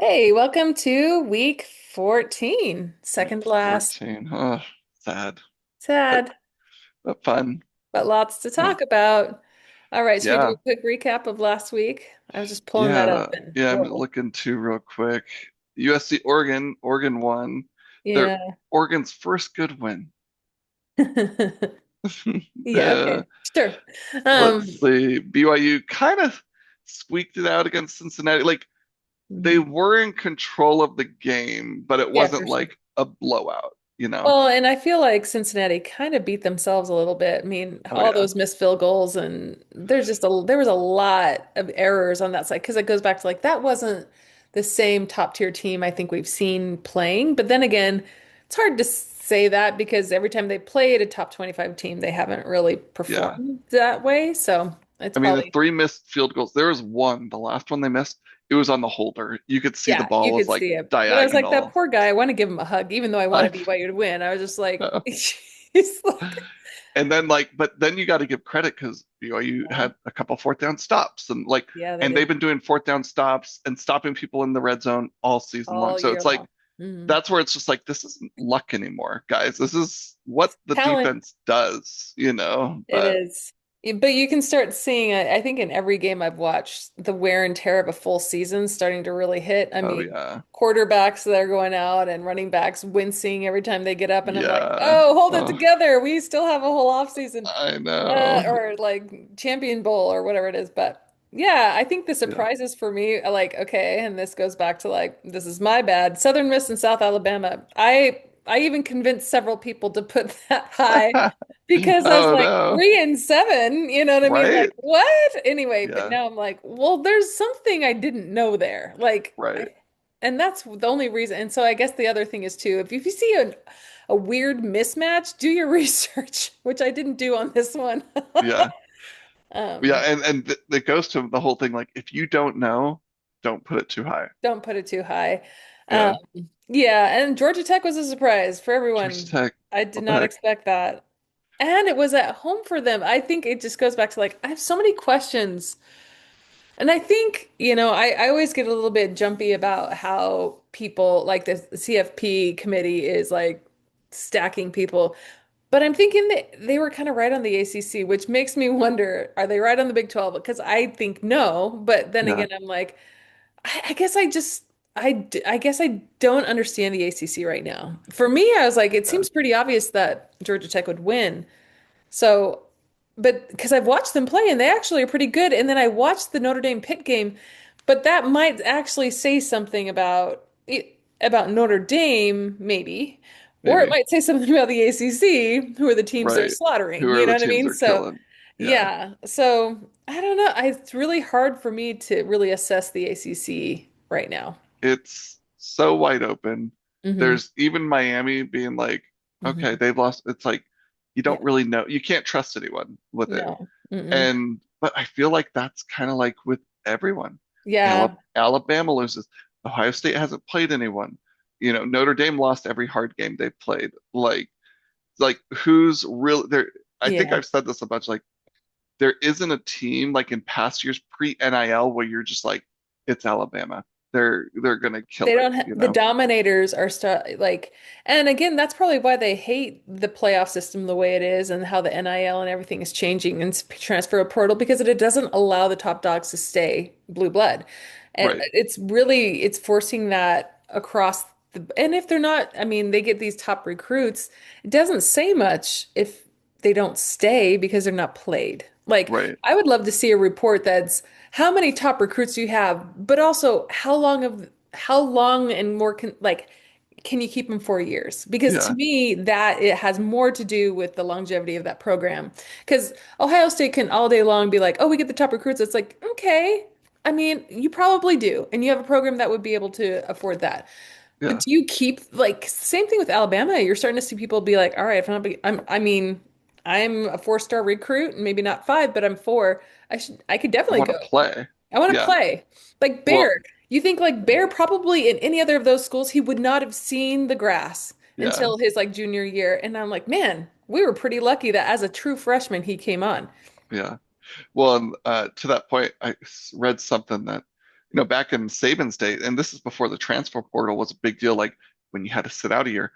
Hey, welcome to week 14. Week Second to last. 14. Oh, sad, but Sad, fun. but lots to Yeah. talk about. All right, should we do Yeah. a quick recap of last week? I was just pulling that up Yeah. and Yeah. I'm whoa. looking too real quick. USC Oregon. Oregon won. Their Yeah. Oregon's first good win. Yeah, Uh, okay. Sure. let's Um, see. BYU kind of squeaked it out against Cincinnati. Like they mhm. were in control of the game, but it Yeah, wasn't for sure. like a blowout, you know? Well, and I feel like Cincinnati kind of beat themselves a little bit. I mean, Oh all yeah. those missed field goals and there was a lot of errors on that side because it goes back to like that wasn't the same top tier team I think we've seen playing. But then again, it's hard to say that because every time they played a top 25 team, they haven't really Yeah. performed that way. So it's I mean, the probably, three missed field goals. There was one, the last one they missed. It was on the holder. You could see the yeah, ball you was could like see it. But I was like, that diagonal. poor guy, I want to give him a hug, even though I I wanted BYU to win. I was just like, know. he's like, And then but then you got to give credit because BYU yeah, had a couple fourth down stops yeah, they and they've did been doing fourth down stops and stopping people in the red zone all season long. all So year it's like long. Mhm. that's where it's just like this isn't luck anymore, guys. This is what the Talent, defense does. it But is. But you can start seeing, I think in every game I've watched, the wear and tear of a full season starting to really hit. I oh mean, yeah, quarterbacks that are going out and running backs wincing every time they get up, and I'm like, yeah. oh, hold it Oh, together. We still have a whole off season, I know. or like Champion Bowl or whatever it is. But yeah, I think the Yeah. surprises for me are like, okay, and this goes back to like, this is my bad. Southern Miss and South Alabama. I even convinced several people to put that high because I was Oh like no. 3-7, you know what I mean? Like, Right? what? Anyway, but Yeah. now I'm like, well, there's something I didn't know there. Right. And that's the only reason. And so I guess the other thing is too, if you see a weird mismatch, do your research, which I didn't do on this one. Yeah. Yeah. Um, And it goes to the whole thing like, if you don't know, don't put it too high. don't put it too high. Um, Yeah. yeah, and Georgia Tech was a surprise for Georgia everyone. Tech, I did what the not heck? expect that. And it was at home for them. I think it just goes back to like, I have so many questions. And I think, I always get a little bit jumpy about how people like the CFP committee is like stacking people. But I'm thinking that they were kind of right on the ACC, which makes me wonder, are they right on the Big 12? Because I think no. But then Yeah. again, I'm like, I guess I guess I don't understand the ACC right now. For me, I was like, it Yeah. seems pretty obvious that Georgia Tech would win. So, but because I've watched them play and they actually are pretty good. And then I watched the Notre Dame Pitt game, but that might actually say something about about Notre Dame, maybe, or it Maybe. might say something about the ACC, who are the teams they're Right. Who slaughtering. are You know the what I teams mean? they're So, killing? Yeah. yeah. So I don't know. It's really hard for me to really assess the ACC right now. It's so wide open. Hmm. There's even Miami being like, okay, Hmm. they've lost. It's like you don't Yeah. really know. You can't trust anyone with it. No. Mm-mm. And but I feel like that's kind of like with everyone. Yeah. Alabama loses. Ohio State hasn't played anyone. Notre Dame lost every hard game they've played. Like who's real there? I think Yeah. I've said this a bunch. Like there isn't a team like in past years pre-NIL where you're just like, it's Alabama. They're gonna They kill it, don't ha you the know? dominators are st like, and again, that's probably why they hate the playoff system the way it is and how the NIL and everything is changing and transfer a portal because it doesn't allow the top dogs to stay blue blood. And Right. it's forcing that across and if they're not, I mean, they get these top recruits, it doesn't say much if they don't stay because they're not played. Like, Right. I would love to see a report that's how many top recruits do you have, but also how long and more can you keep them 4 years? Because to Yeah. me, that it has more to do with the longevity of that program. Because Ohio State can all day long be like, oh, we get the top recruits. It's like, okay. I mean, you probably do, and you have a program that would be able to afford that. But Yeah. do you keep like same thing with Alabama? You're starting to see people be like, all right, if I'm not, I mean, I'm a 4-star recruit, and maybe not five, but I'm four. I could I definitely want go. to play. I want to Yeah. play. Like Well, Bear. You think like Bear probably in any other of those schools, he would not have seen the grass yeah. until his like junior year. And I'm like, man, we were pretty lucky that as a true freshman he came on. Yeah. Well, and to that point, read something that back in Saban's day, and this is before the transfer portal was a big deal, like when you had to sit out a year.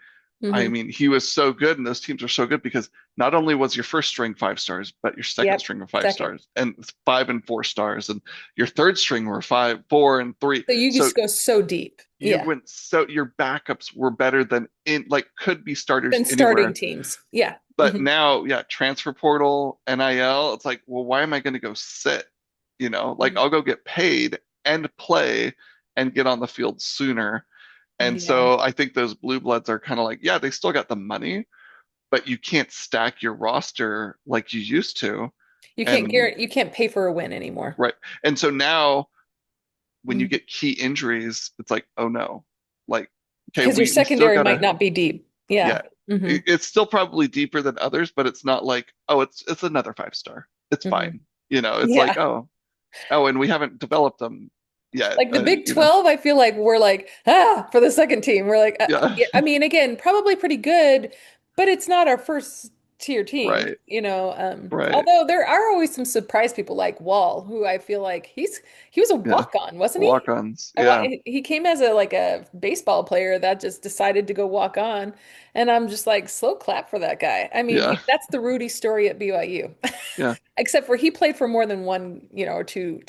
I Hmm. mean, he was so good, and those teams are so good because not only was your first string 5 stars, but your second Yep. string were five Second. stars, and 5 and 4 stars, and your third string were 5, 4, and 3. So you So just go so deep. you Yeah. went so your backups were better than in like could be starters Than starting anywhere. teams. Yeah. But Hmm. now, yeah, transfer portal, NIL, it's like, well, why am I going to go sit? Like I'll go get paid and play and get on the field sooner. And Yeah. so I think those blue bloods are kind of like, yeah, they still got the money, but you can't stack your roster like you used to. And You can't pay for a win anymore. right. And so now when you Mm. get key injuries, it's like, oh no. Like, okay, Because your we still secondary might gotta, not be deep. yeah. Yeah. Hmm. It's still probably deeper than others, but it's not like, oh, it's another 5 star. It's Hmm. fine. It's like, Yeah. oh, and we haven't developed them yet. Like the Big 12, I feel like we're like, for the second team. We're like, Yeah, yeah, I mean, again, probably pretty good, but it's not our first tier team, right, right. although there are always some surprise people like Wall, who I feel like he was a Yeah. walk-on, wasn't he? Walk-ons. Yeah, He came as a baseball player that just decided to go walk on, and I'm just like, slow clap for that guy. I mean, yeah, that's the Rudy story at BYU. yeah, Except for he played for more than one, or two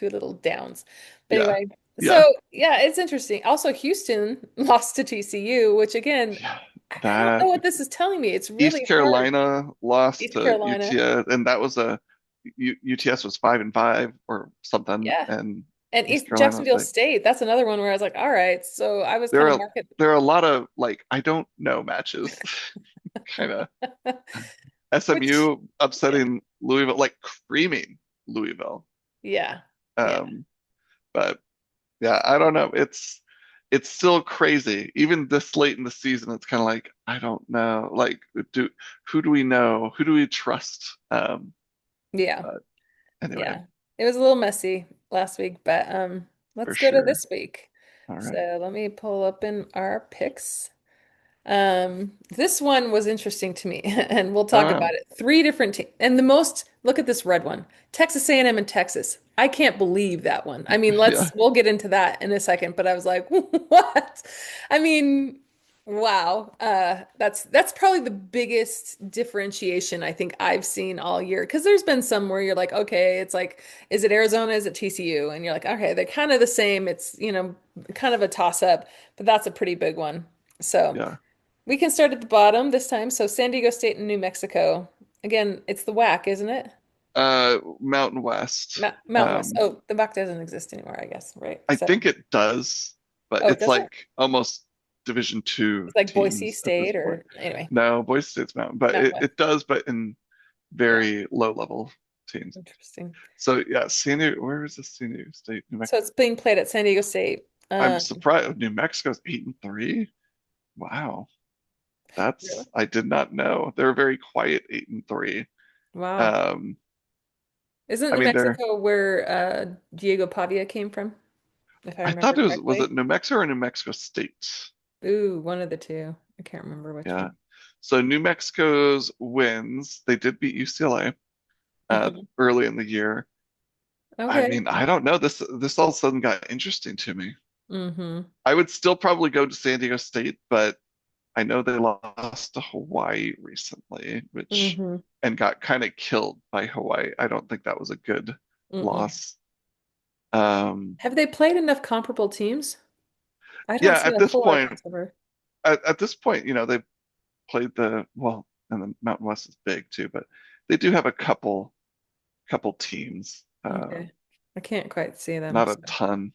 little downs. But yeah, anyway, so yeah, yeah, it's interesting. Also, Houston lost to TCU, which again, yeah. I don't know That what this is telling me. It's East really hard. Carolina lost East to Carolina, UTS, and that was UTS was 5-5 or something, yeah. and And East East Carolina was Jacksonville like State, that's another one where I was like, all right. So I was there kind of are market. there are a lot of like I don't know matches, kind of Which, SMU yeah, upsetting Louisville, like creaming Louisville. yeah, yeah, Um, but yeah, I don't know. It's still crazy. Even this late in the season, it's kind of like I don't know. Like, do who do we know? Who do we trust? yeah, But anyway, yeah. It was a little messy last week, but for let's go to sure. this week. All right. So let me pull up in our picks. This one was interesting to me, and we'll talk Oh, about it. Three different teams, and the most, look at this red one, Texas A&M and M and Texas. I can't believe that one. I mean, yeah, we'll get into that in a second, but I was like, what? I mean, wow. That's probably the biggest differentiation I think I've seen all year. Because there's been some where you're like, okay, it's like, is it Arizona? Is it TCU? And you're like, okay, they're kind of the same. It's, kind of a toss up, but that's a pretty big one. So. yeah. We can start at the bottom this time. So San Diego State and New Mexico. Again, it's the WAC, isn't it? Mountain West. Mountain West. Oh, the WAC doesn't exist anymore, I guess, right? I So, think it does, but oh, it's does it? like almost Division two It's like Boise teams at this State point. or anyway, No, Boise State's Mountain, but Mountain West. it does, but in Yeah, very low level teams. interesting. So yeah, San Diego, where is this San Diego State, New So Mexico? it's being played at San Diego State. I'm surprised. New Mexico's 8-3. Wow, Really? I did not know. They're a very quiet 8-3. Wow. Um, Isn't I New mean, Mexico where Diego Pavia came from, if I I remember thought was it correctly? New Mexico or New Mexico State? Ooh, one of the two. I can't remember which Yeah. one. So New Mexico's wins. They did beat UCLA Hmm. early in the year. I Okay. mean, I don't know. This all of a sudden got interesting to me. Hmm. I would still probably go to San Diego State, but I know they lost to Hawaii recently, which Hmm. and got kind of killed by Hawaii. I don't think that was a good Mm-mm. loss. Um, Have they played enough comparable teams? I don't yeah, see a whole lot of crossover. at this point, they've played and the Mountain West is big too, but they do have a couple teams, Okay. I can't quite see them. not a So. ton,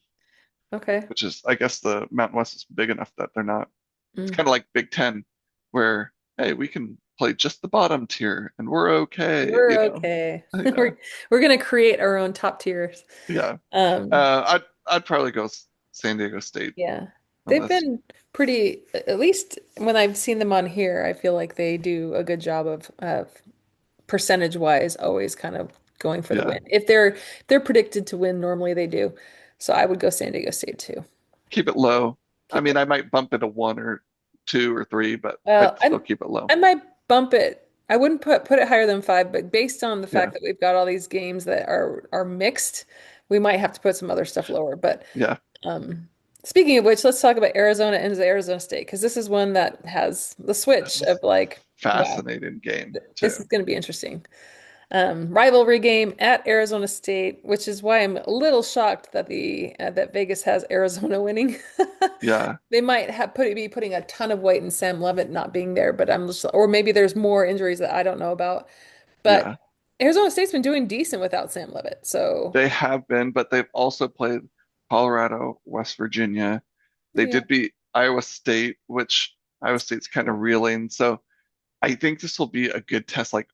Okay. which is, I guess, the Mountain West is big enough that they're not. It's Mm. kind of like Big Ten, where hey, we can play just the bottom tier and we're okay, We're okay. Yeah, We're gonna create our own top tiers. yeah. Um, I'd probably go San Diego State yeah. They've unless, been pretty, at least when I've seen them on here, I feel like they do a good job of percentage wise always kind of going for the yeah, win. If they're predicted to win, normally they do. So I would go San Diego State too. keep it low. I Keep mean, it. I might bump it a 1 or 2 or 3, but Well, I'd still keep it low. I might bump it. I wouldn't put it higher than five, but based on the Yeah, fact that we've got all these games that are mixed, we might have to put some other stuff lower. But Yeah, um, speaking of which, let's talk about Arizona and Arizona State because this is one that has the switch of like, wow, fascinating game this too. is going to be interesting. Rivalry game at Arizona State, which is why I'm a little shocked that the that Vegas has Arizona winning. Yeah, They might have be putting a ton of weight in Sam Levitt not being there, but I'm just, or maybe there's more injuries that I don't know about. But yeah. Arizona State's been doing decent without Sam Levitt, so They have been, but they've also played Colorado, West Virginia. They yeah. did beat Iowa State, which Iowa State's kind of reeling. So I think this will be a good test. Like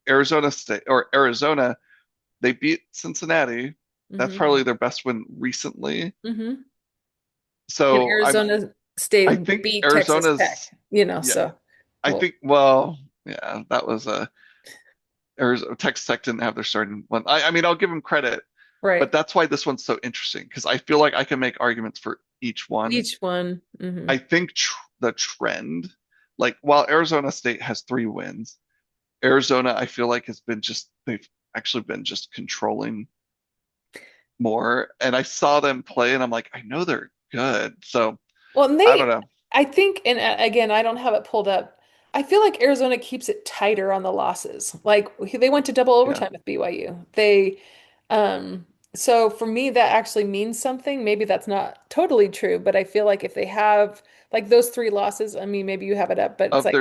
Arizona State or Arizona, they beat Cincinnati. That's Hmm. probably their best win recently. Hmm. And So Arizona I State think beat Texas Tech, Arizona's, so yeah, I well, think, well, yeah, that was a Arizona, Texas Tech didn't have their starting one. I mean, I'll give them credit, but right. that's why this one's so interesting because I feel like I can make arguments for each one. Each one. I think the trend, like while Arizona State has 3 wins, Arizona I feel like has been just they've actually been just controlling more. And I saw them play, and I'm like, I know they're good. So Well, and I don't know. I think, and again, I don't have it pulled up. I feel like Arizona keeps it tighter on the losses. Like they went to double Yeah, overtime with BYU. Um, so for me, that actually means something. Maybe that's not totally true, but I feel like if they have like those three losses, I mean, maybe you have it up, but it's of like,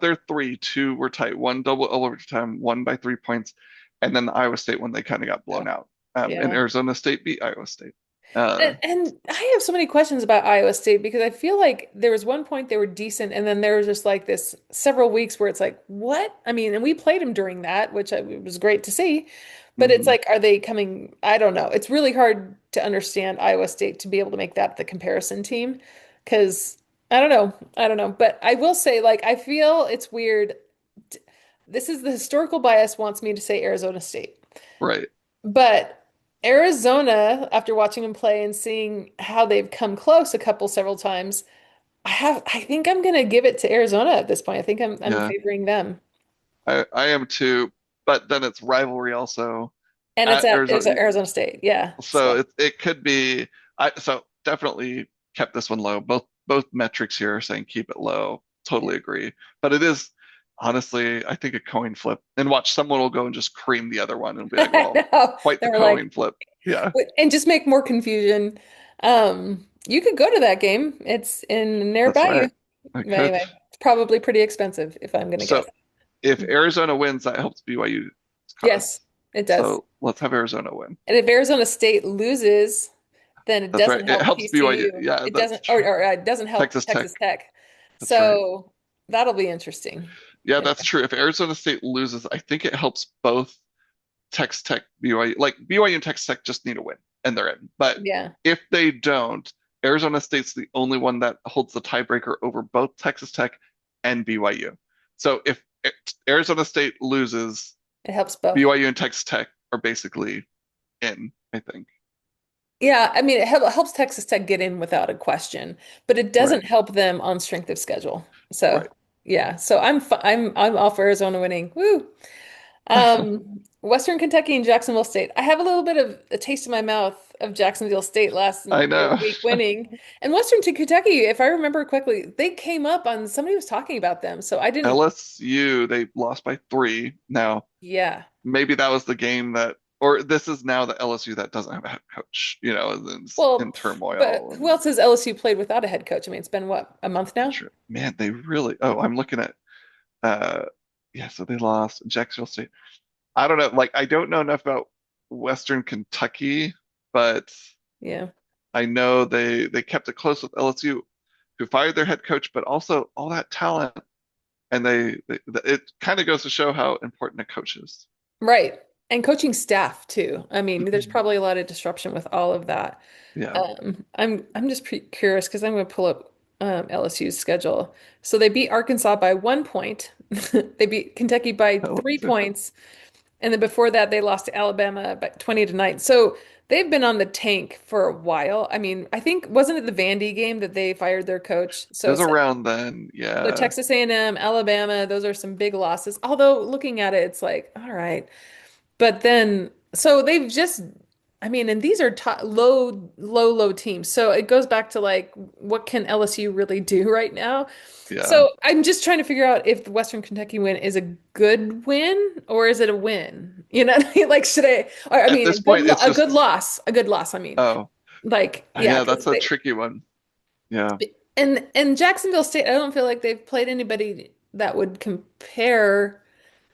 their three, two were tight. One double overtime, one by 3 points, and then the Iowa State one they kind of got blown oh, out. And yeah. Arizona State beat Iowa State. Uh, And I have so many questions about Iowa State because I feel like there was one point they were decent, and then there was just like this several weeks where it's like, what? I mean, and we played them during that, which it was great to see. But it's mhm. like, are they coming? I don't know. It's really hard to understand Iowa State to be able to make that the comparison team because I don't know. I don't know. But I will say, like, I feel it's weird. This is the historical bias wants me to say Arizona State. Right. But Arizona, after watching them play and seeing how they've come close a couple several times, I think I'm gonna give it to Arizona at this point. I think I'm Yeah, favoring them. I am too. But then it's rivalry also And at it's at Arizona. Arizona State. Yeah. So So it could be so definitely kept this one low. Both metrics here are saying keep it low. yeah. Totally agree. But it is honestly, I think a coin flip. And watch someone will go and just cream the other one and be like, I well, know. quite They the were like, coin flip. Yeah, and just make more confusion. You could go to that game. It's in that's nearby you. right. I could. Anyway, it's probably pretty expensive if I'm gonna So guess. if Arizona wins, that helps BYU's cause. Yes, it does. So let's have Arizona win. And if Arizona State loses, then it That's right. doesn't It help helps BYU. TCU. Yeah, It that's doesn't, true. or it doesn't help Texas Tech. Texas Tech. That's right. So that'll be interesting. Yeah, Yeah. that's true. If Arizona State loses, I think it helps both Texas Tech, BYU. Like BYU and Texas Tech just need a win and they're in. But Yeah. if they don't, Arizona State's the only one that holds the tiebreaker over both Texas Tech and BYU. So if Arizona State loses, It helps both. BYU and Texas Tech are basically in, I think. Yeah, I mean, it helps Texas Tech get in without a question, but it Right, doesn't help them on strength of schedule. So, right. yeah. So I'm all for Arizona winning. Woo. Western Kentucky and Jacksonville State. I have a little bit of a taste in my mouth of Jacksonville State last I know. week winning. And Kentucky, if I remember correctly, they came up on somebody was talking about them. So I didn't, LSU, they lost by 3. Now, yeah. maybe that was the game that, or this is now the LSU that doesn't have a head coach, is in Well, but turmoil. who And else has LSU played without a head coach? I mean, it's been what, a month now? sure, man, they really, oh, I'm looking at, uh, yeah, so they lost Jacksonville State. I don't know, like, I don't know enough about Western Kentucky, but Yeah. I know they kept it close with LSU, who fired their head coach, but also all that talent, and it kind of goes to show how important a coach is. Right. And coaching staff too. I mean, there's probably a lot of disruption with all of that. Yeah. I'm just curious because I'm going to pull up LSU's schedule. So they beat Arkansas by 1 point. They beat Kentucky by three LSU. points, and then before that they lost to Alabama by 20-9. So they've been on the tank for a while. I mean, I think wasn't it the Vandy game that they fired their coach? It So was around then, so yeah. Texas A&M, Alabama, those are some big losses. Although looking at it, it's like, all right. But then, so they've just I mean, and these are low teams. So it goes back to like, what can LSU really do right now? Yeah. So I'm just trying to figure out if the Western Kentucky win is a good win or is it a win? You know what I mean? Like, should I, or, I At mean, this point, it's a good just, loss, a good loss. I mean, oh, like, yeah, yeah, because that's a tricky one. Yeah. and Jacksonville State, I don't feel like they've played anybody that would compare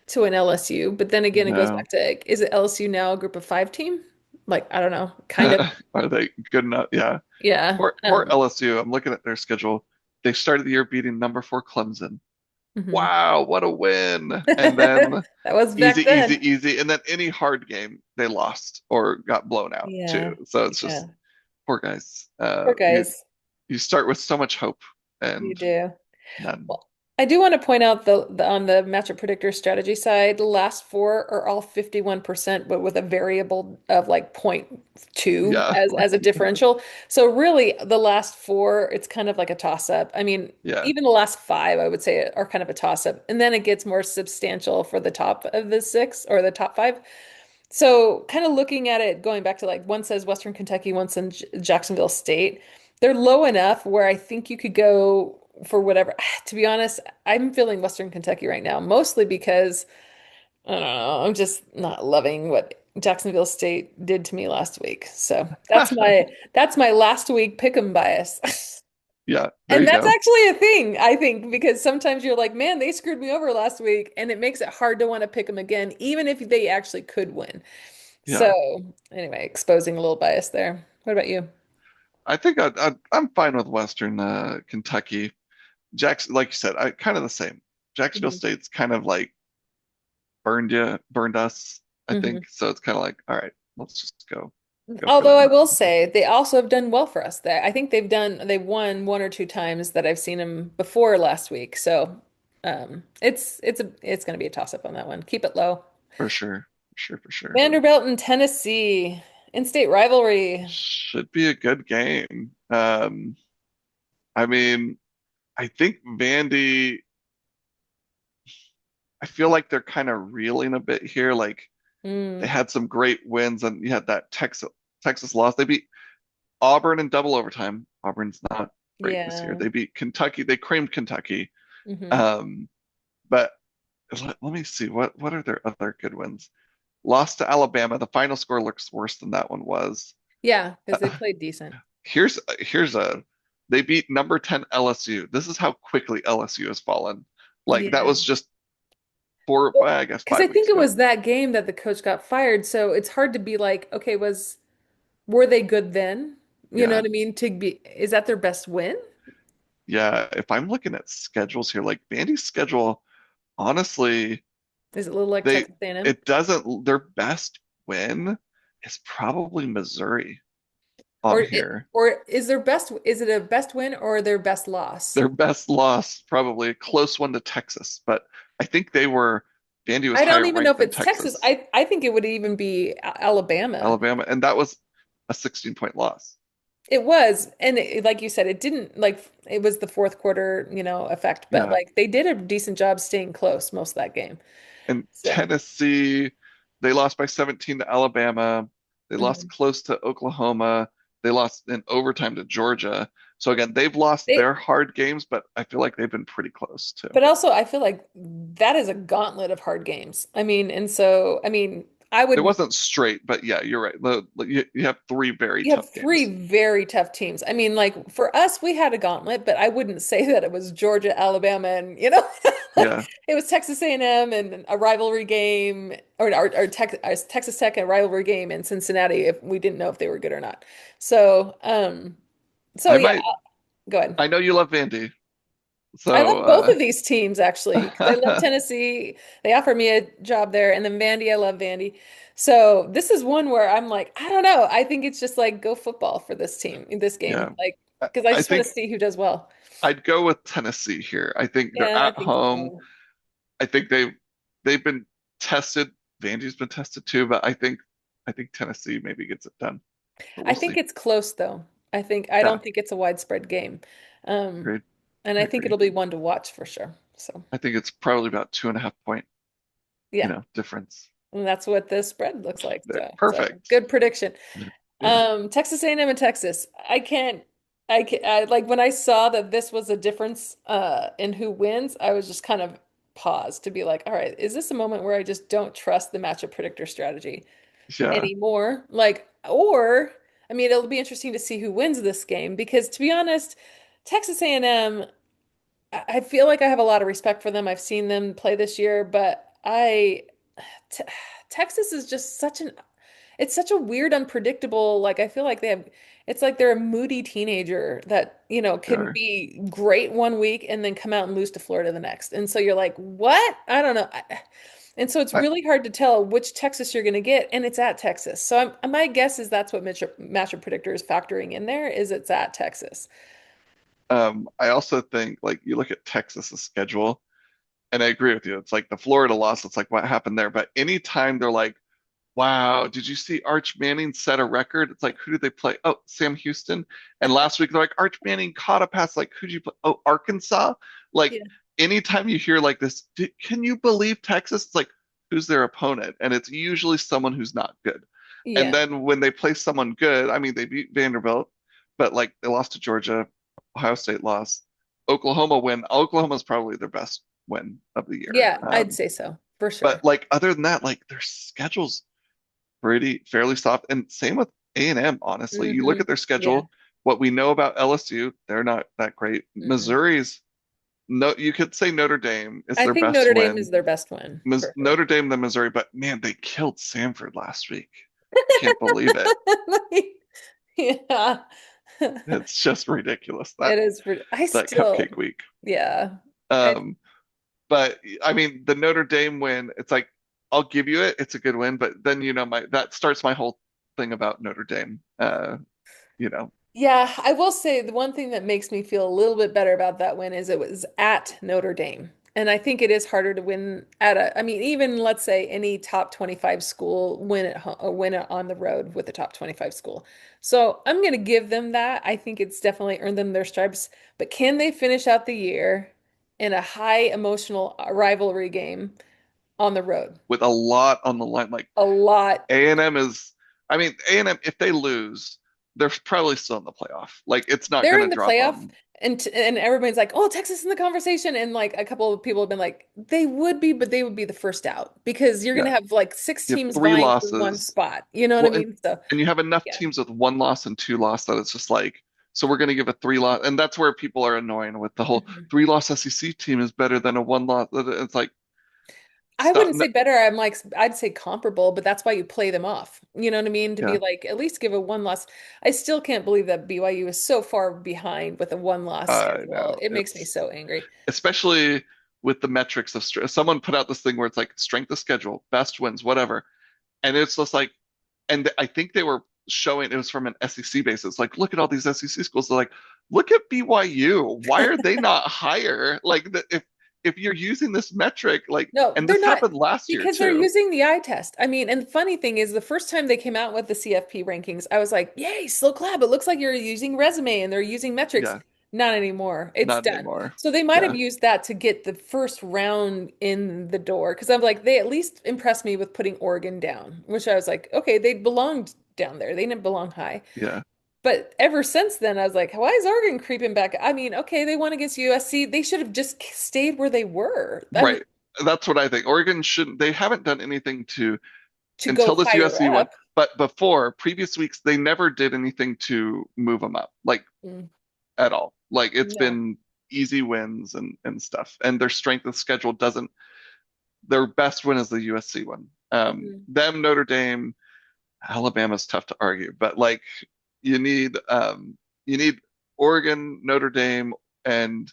to an LSU. But then again, it goes No. back to, is it LSU now a group of five team? Like, I don't know, kind of. Are they good enough? Yeah. Yeah. Poor LSU. I'm looking at their schedule. They started the year beating number 4 Clemson. Mhm. Wow, what a win. And then That was easy, back easy, then. easy. And then any hard game they lost or got blown out too. Yeah. So it's just Yeah. poor guys. Poor guys. You start with so much hope You and do. none. Well, I do want to point out the on the matchup predictor strategy side, the last four are all 51%, but with a variable of like point 0.2 Yeah. as a differential. So really the last four, it's kind of like a toss up. I mean, Yeah. even the last five, I would say are kind of a toss up. And then it gets more substantial for the top of the six or the top five. So, kind of looking at it, going back to like one says Western Kentucky, one says Jacksonville State. They're low enough where I think you could go for whatever. To be honest, I'm feeling Western Kentucky right now, mostly because I don't know, I'm just not loving what Jacksonville State did to me last week. So that's my last week pick'em bias. Yeah. There And you that's go. actually a thing, I think, because sometimes you're like, man, they screwed me over last week, and it makes it hard to want to pick them again, even if they actually could win. So, Yeah. anyway, exposing a little bias there. What about you? I think I'm fine with Western Kentucky. Jackson, like you said, I kind of the same. Jacksonville Mhm. State's kind of like burned us, I Mhm. think. So it's kind of like, all right, let's just go for Although I them. will say they also have done well for us there. I think they've won one or two times that I've seen them before last week. So, it's going to be a toss up on that one. Keep it low. For sure. For sure, for sure. Vanderbilt and Tennessee, in-state rivalry. Should be a good game. I mean, I think Vandy, I feel like they're kind of reeling a bit here. Like they Mm, had some great wins and you had that Texas loss. They beat Auburn in double overtime. Auburn's not great this year. yeah. They beat Kentucky. They creamed Kentucky. Hmm. Um, but let me see what are their other good wins? Lost to Alabama. The final score looks worse than that one was. Yeah, because they Uh, played decent. here's a they beat number 10 LSU. This is how quickly LSU has fallen. Like that Yeah. was just four, Well, I guess because I 5 weeks think it ago. was that game that the coach got fired, so it's hard to be like, okay, were they good then? You know Yeah. what I mean? To be, is that their best win? Yeah. If I'm looking at schedules here, like Vandy's schedule, honestly, Is it a little like they Texas A&M? it doesn't their best win is probably Missouri on here. Or is their best is it a best win or their best loss? Their best loss, probably a close one to Texas, but I think Vandy was I don't higher even know ranked if than it's Texas. Texas, I think it would even be Alabama. Alabama, and that was a 16-point loss. It was, and like you said, it didn't like it was the fourth quarter, effect, but Yeah. like they did a decent job staying close most of that game. And So, Tennessee, they lost by 17 to Alabama. They lost mhm. close to Oklahoma. They lost in overtime to Georgia. So again, they've lost They, their hard games, but I feel like they've been pretty close too. but also I feel like that is a gauntlet of hard games. I mean, and so I mean, I It would. wasn't straight, but yeah, you're right. You have three very You have tough three games. very tough teams. I mean, like for us, we had a gauntlet, but I wouldn't say that it was Georgia, Alabama, and Yeah, like it was Texas A&M and a rivalry game, or Texas Tech and a rivalry game in Cincinnati if we didn't know if they were good or not. So, so I yeah, might. go ahead. I know you love Vandy, I so love both of these teams actually because I love uh, Tennessee. They offered me a job there, and then Vandy, I love Vandy. So this is one where I'm like, I don't know. I think it's just like go football for this team in this game, yeah. like I, because I I just want think to see who does well. I'd go with Tennessee here. I think they're Yeah, I at think home. so. I think they've been tested. Vandy's been tested too, but I think Tennessee maybe gets it done. But I we'll think see. it's close though. I Yeah, don't think it's a widespread game, um, agreed. and I I think agree. it'll be one to watch for sure. So I think it's probably about 2.5 point, yeah, difference. And that's what the spread looks like. So Perfect. good prediction. Yeah. Texas A&M and M and Texas. Like when I saw that this was a difference in who wins, I was just kind of paused to be like, all right, is this a moment where I just don't trust the matchup predictor strategy Yeah. anymore? Like, or I mean, it'll be interesting to see who wins this game because to be honest, Texas A&M, I feel like I have a lot of respect for them. I've seen them play this year, but Te- Texas is just it's such a weird, unpredictable, like I feel like it's like they're a moody teenager that, can Sure. be great one week and then come out and lose to Florida the next. And so you're like, what? I don't know. And so it's I, really hard to tell which Texas you're going to get, and it's at Texas. So my guess is that's what matchup predictor is factoring in there, is it's at Texas. I also think like you look at Texas's schedule, and I agree with you. It's like the Florida loss. It's like what happened there. But anytime they're like, "Wow, did you see Arch Manning set a record?" It's like, who did they play? Oh, Sam Houston. And last week they're like, Arch Manning caught a pass. Like, who'd you play? Oh, Arkansas. Like, Yeah. anytime you hear like this, can you believe Texas? It's like, who's their opponent? And it's usually someone who's not good. And Yeah. then when they play someone good, I mean, they beat Vanderbilt, but like they lost to Georgia, Ohio State lost, Oklahoma win. Oklahoma's probably their best win of the year. Yeah, I'd say so, for But sure. like other than that, like their schedule's pretty fairly soft. And same with A&M, honestly. You look Hmm. at their Yeah. schedule, what we know about LSU, they're not that great. Mm-mm. Missouri's no, you could say Notre Dame is I their think best Notre Dame win. is their best win, for sure. Notre Dame, then Missouri, but man, they killed Samford last week. Can't believe it. Yeah. It's just ridiculous It that is I that still, cupcake week. yeah. I Um, but I mean, the Notre Dame win, it's like I'll give you it. It's a good win, but then my that starts my whole thing about Notre Dame. You know, Yeah, I will say the one thing that makes me feel a little bit better about that win is it was at Notre Dame. And I think it is harder to win I mean, even let's say any top 25 school win it on the road with a top 25 school. So I'm going to give them that. I think it's definitely earned them their stripes. But can they finish out the year in a high emotional rivalry game on the road? with a lot on the line, like A lot. A&M is, I mean, A&M, if they lose, they're probably still in the playoff. Like, it's not They're going to in the drop playoff, them. and everybody's like, "Oh, Texas in the conversation." And like a couple of people have been like, "They would be, but they would be the first out because you're gonna Yeah. have like six You have teams three vying for one losses. spot." You know what I Well, mean? So, and you have enough yeah. teams with one loss and two loss that it's just like, so we're going to give a three loss. And that's where people are annoying with the whole Mhm. three loss SEC team is better than a one loss. It's like, I stop. wouldn't say better. I'd say comparable, but that's why you play them off. You know what I mean? To be Yeah. like, at least give a one loss. I still can't believe that BYU is so far behind with a one loss I schedule. know. It makes me It's so angry. especially with the metrics of someone put out this thing where it's like strength of schedule, best wins, whatever. And it's just like, and I think they were showing it was from an SEC basis. Like, look at all these SEC schools. They're like, look at BYU. Why are they not higher? Like, if you're using this metric, like, No, and they're this not happened last year because they're too. using the eye test. I mean, and the funny thing is, the first time they came out with the CFP rankings, I was like, "Yay, slow clap! It looks like you're using resume and they're using metrics." Yeah, Not anymore. It's not done. anymore. So they might have Yeah, used that to get the first round in the door because I'm like, they at least impressed me with putting Oregon down, which I was like, okay, they belonged down there. They didn't belong high. yeah, But ever since then, I was like, why is Oregon creeping back? I mean, okay, they won against USC. They should have just stayed where they were. I mean, right. That's what I think. Oregon shouldn't. They haven't done anything to to go until this higher USC one. up. But before previous weeks, they never did anything to move them up, like Mm, at all. Like it's no. been easy wins and stuff. And their strength of schedule doesn't. Their best win is the USC one. Mhm. Them Notre Dame, Alabama's tough to argue, but like you need you need Oregon, Notre Dame, and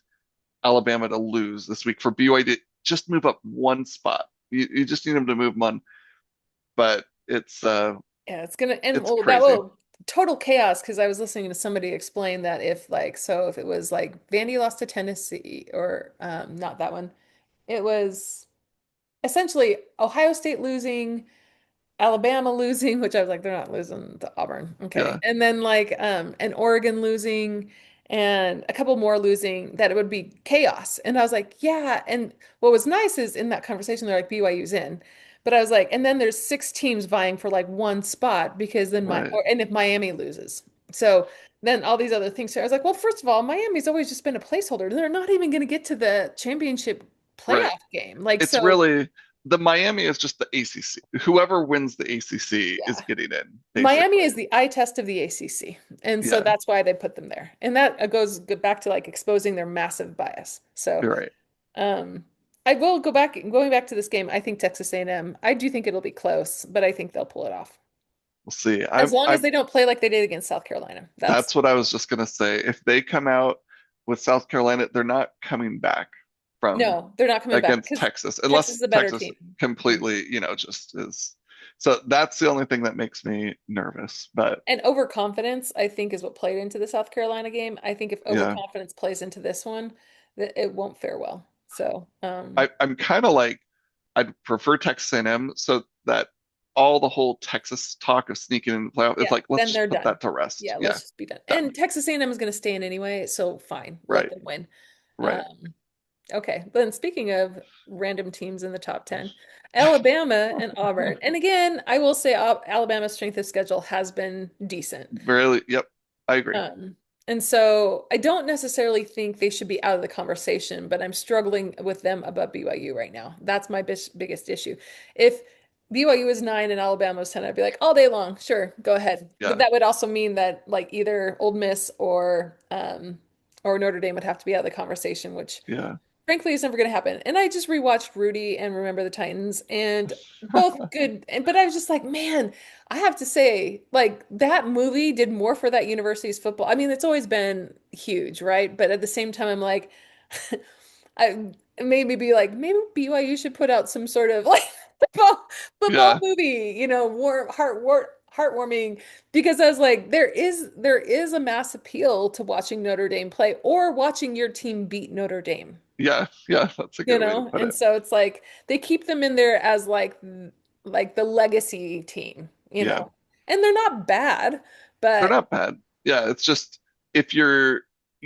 Alabama to lose this week for BYU to just move up one spot. You just need them to move one, but Yeah, it's gonna and it's well that crazy. will total chaos because I was listening to somebody explain that if like so if it was like Vandy lost to Tennessee or not that one, it was essentially Ohio State losing, Alabama losing, which I was like, they're not losing to Auburn. Okay. Yeah, And then like and Oregon losing and a couple more losing, that it would be chaos. And I was like, yeah. And what was nice is in that conversation, they're like, BYU's in. But I was like, and then there's six teams vying for like one spot because then right, and if Miami loses. So then all these other things. So I was like, well, first of all, Miami's always just been a placeholder. They're not even going to get to the championship right. playoff game. Like, It's so really the Miami is just the ACC. Whoever wins the ACC is yeah. getting in, Miami basically. is the eye test of the ACC. And so Yeah, that's why they put them there. And that goes back to like exposing their massive bias. So, you're right. um, I will go back, going back to this game. I think Texas A&M, I do think it'll be close, but I think they'll pull it off. We'll see. As long as I they don't play like they did against South Carolina. That's That's what I was just gonna say. If they come out with South Carolina, they're not coming back from no, they're not coming back against because Texas, Texas unless is a better Texas team. Mhm. completely, just is. So that's the only thing that makes me nervous. But And overconfidence, I think, is what played into the South Carolina game. I think if yeah, overconfidence plays into this one, that it won't fare well. So, I'm kind of like I'd prefer Texas A&M so that all the whole Texas talk of sneaking in the playoff, it's yeah, like let's then they're just put done. that to rest. Yeah, Yeah, let's just be done. done. And Texas A&M is going to stay in anyway, so fine, let Right, them win. right. Um, okay, but then speaking of random teams in the top 10, Alabama and Auburn. And again, I will say Alabama's strength of schedule has been decent. Really, yep, I agree. Um, and so I don't necessarily think they should be out of the conversation, but I'm struggling with them above BYU right now. That's my biggest issue. If BYU was 9 and Alabama was 10, I'd be like, all day long, sure, go ahead. But Yeah, that would also mean that like either Old Miss or Notre Dame would have to be out of the conversation, which yeah. frankly is never going to happen. And I just rewatched Rudy and Remember the Titans, and both good. But I was just like, man, I have to say, like that movie did more for that university's football. I mean, it's always been huge, right? But at the same time, I'm like, I it made me be like, maybe BYU should put out some sort of like football, football Yeah, movie, heartwarming, because I was like, there is a mass appeal to watching Notre Dame play or watching your team beat Notre Dame, yeah, yeah. That's a good way to put And it. so it's like they keep them in there as like the legacy team, Yeah, and they're not bad, they're but not bad. Yeah, it's just if you're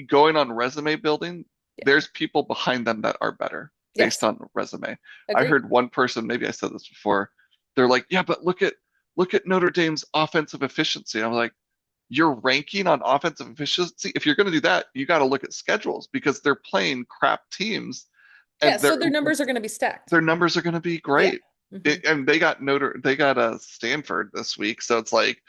going on resume building, yeah, there's people behind them that are better based yes, on resume. I agreed. heard one person, maybe I said this before, they're like, "Yeah, but look at Notre Dame's offensive efficiency." I was like, "You're ranking on offensive efficiency? If you're going to do that, you got to look at schedules because they're playing crap teams Yeah, and so their numbers are going to be stacked. their numbers are going to be Yeah. great." Hmm. And they got a Stanford this week, so it's like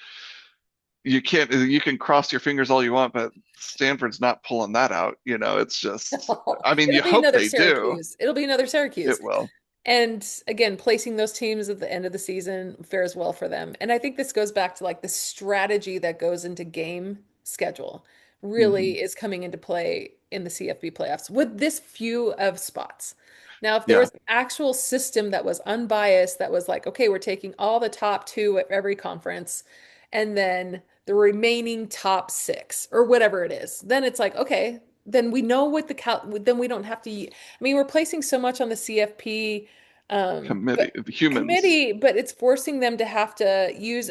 you can cross your fingers all you want, but Stanford's not pulling that out. It's just, I mean, It'll you be hope another they do. Syracuse. It'll be another It Syracuse. will. And again, placing those teams at the end of the season fares well for them. And I think this goes back to like the strategy that goes into game schedule Hmm. really is coming into play in the CFB playoffs with this few of spots. Now, if there Yeah, was an actual system that was unbiased, that was like, okay, we're taking all the top two of every conference and then the remaining top six or whatever it is, then it's like, okay, then we know what then we don't have to, I mean, we're placing so much on the CFP committee, but the humans. committee, but it's forcing them to have to use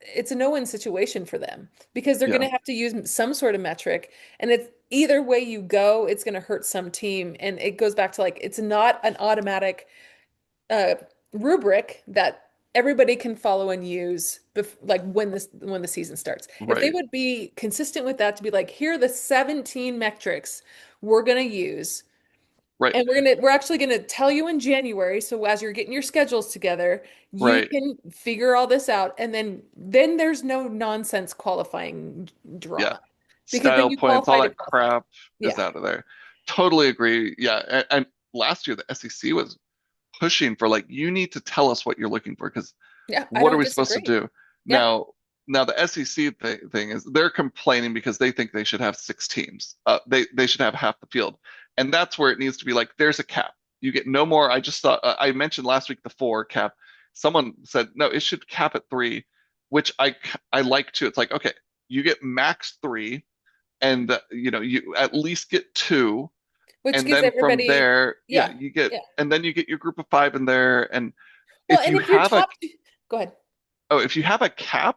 it's a no-win situation for them because they're going Yeah, to have to use some sort of metric, and it's either way you go, it's going to hurt some team, and it goes back to like it's not an automatic uh, rubric that everybody can follow and use like when the season starts. If they right, would be consistent with that to be like, here are the 17 metrics we're going to use right, and we're actually gonna tell you in January. So as you're getting your schedules together, you right. can figure all this out, and then there's no nonsense qualifying Yeah. drama because then Style you points, all qualify to that qualify. crap is Yeah, out of there. Totally agree. Yeah. And last year, the SEC was pushing for like, you need to tell us what you're looking for because yeah, I what are don't we supposed to disagree. do? Yeah, Now, now the SEC thing is they're complaining because they think they should have six teams. They should have half the field, and that's where it needs to be. Like, there's a cap. You get no more. I just thought I mentioned last week the four cap. Someone said no, it should cap at three, which I like too. It's like okay, you get max three, and you at least get two, which and gives then from everybody, there, yeah, yeah, you get, yeah. and then you get your group of five in there, and Well, if and you if you're have a top, go ahead. if you have a cap,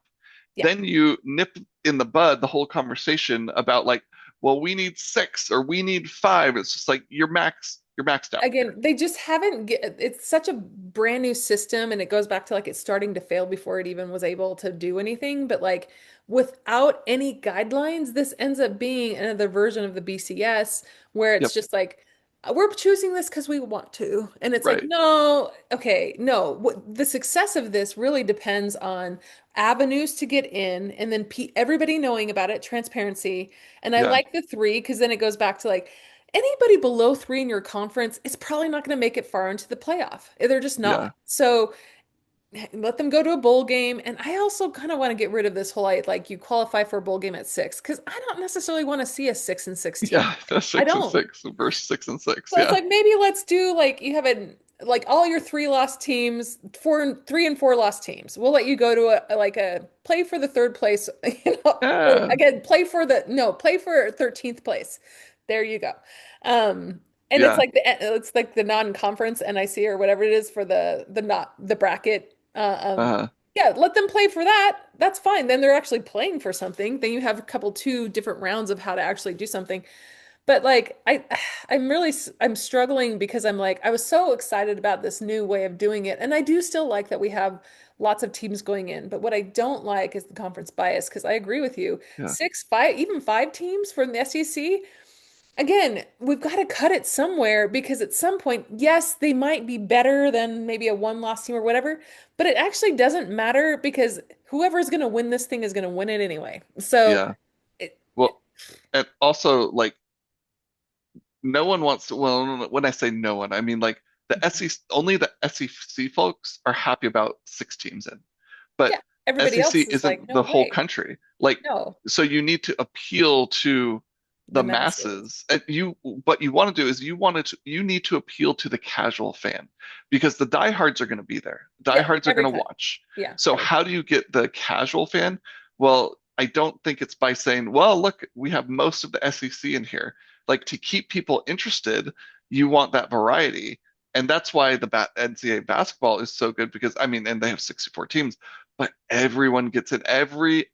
Yeah, then you nip in the bud the whole conversation about like, well, we need six or we need five. It's just like your max. You're maxed out here. Again, they just haven't get, it's such a brand new system and it goes back to like it's starting to fail before it even was able to do anything. But like without any guidelines, this ends up being another version of the BCS where it's Yep. just like we're choosing this because we want to. And it's like, Right. no, okay, no. The success of this really depends on avenues to get in and then pe everybody knowing about it, transparency. And I Yeah. like the three because then it goes back to like anybody below three in your conference is probably not going to make it far into the playoff. They're just not. Yeah. So let them go to a bowl game. And I also kind of want to get rid of this whole like you qualify for a bowl game at six because I don't necessarily want to see a 6-6 team. Yeah. The I six and don't. six versus 6 and 6. So it's Yeah. like maybe let's do like you have a like all your three lost teams, 3 and 4 lost teams. We'll let you go to like a play for the third place, or Yeah. again, play for 13th place. There you go. And Yeah. it's like the non-conference NIC or whatever it is for the not the bracket. Uh, Yeah, let them play for that. That's fine. Then they're actually playing for something. Then you have a couple two different rounds of how to actually do something. But like I'm struggling because I'm like I was so excited about this new way of doing it and I do still like that we have lots of teams going in. But what I don't like is the conference bias because I agree with you. yeah. 6, 5, even 5 teams from the SEC. Again, we've got to cut it somewhere because at some point, yes, they might be better than maybe a one loss team or whatever, but it actually doesn't matter because whoever is going to win this thing is going to win it anyway. So Yeah. it, Well, and also like no one wants to, well, when I say no one, I mean like the SEC, only the SEC folks are happy about 6 teams in. But yeah, everybody SEC else is like, isn't no the whole way. country. Like, No, so you need to appeal to the the masses. masses. And what you want to do is you need to appeal to the casual fan because the diehards are going to be there. Yeah, Diehards are every going to time. watch. Yeah, So every how do you get the casual fan? Well, I don't think it's by saying, well, look, we have most of the SEC in here. Like to keep people interested, you want that variety. And that's why the NCAA basketball is so good because I mean, and they have 64 teams, but everyone gets it. Every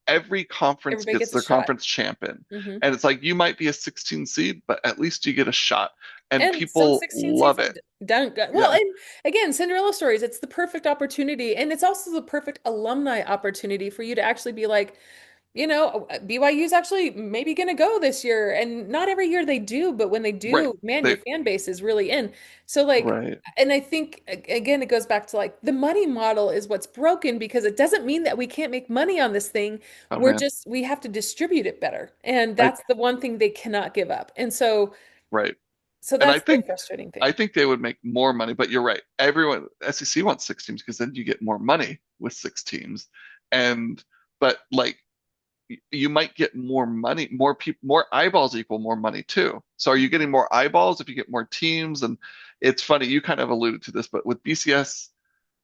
conference everybody gets gets a their shot. conference champion. Hmm. And it's like you might be a 16 seed, but at least you get a shot. And And some people 16 seeds love have it. done good. Well, Yeah. and again, Cinderella stories, it's the perfect opportunity. And it's also the perfect alumni opportunity for you to actually be like, BYU is actually maybe going to go this year. And not every year they do, but when they Right. do, man, your They fan base is really in. So, like, right. and I think, again, it goes back to like the money model is what's broken because it doesn't mean that we can't make money on this thing. Oh man. We have to distribute it better. And I that's the one thing they cannot give up. And right. so And I that's the think frustrating I thing. think they would make more money, but you're right. Everyone SEC wants 6 teams because then you get more money with 6 teams. And but like you might get more money, more people, more eyeballs equal more money too. So are you getting more eyeballs if you get more teams? And it's funny, you kind of alluded to this, but with BCS,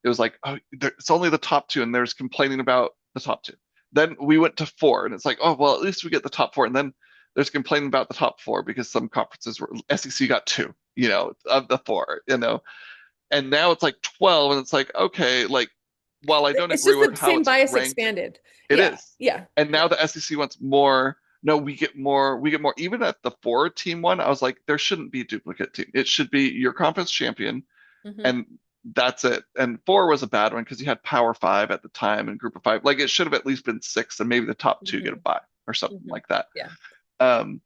it was like, oh, it's only the top two, and there's complaining about the top two. Then we went to four, and it's like, oh, well, at least we get the top four. And then there's complaining about the top four because some conferences were SEC got two, of the four, and now it's like 12, and it's like, okay, like, while I don't It's agree just with the how same it's bias ranked, expanded. it Yeah, is. yeah, And yeah. now the SEC wants more. No, we get more. Even at the 4 team one, I was like, there shouldn't be a duplicate team. It should be your conference champion, Hmm. and that's it. And four was a bad one because you had Power Five at the time and Group of Five. Like it should have at least been six, and maybe the top two get a Hmm. bye or something Hmm. like that. Yeah. Um,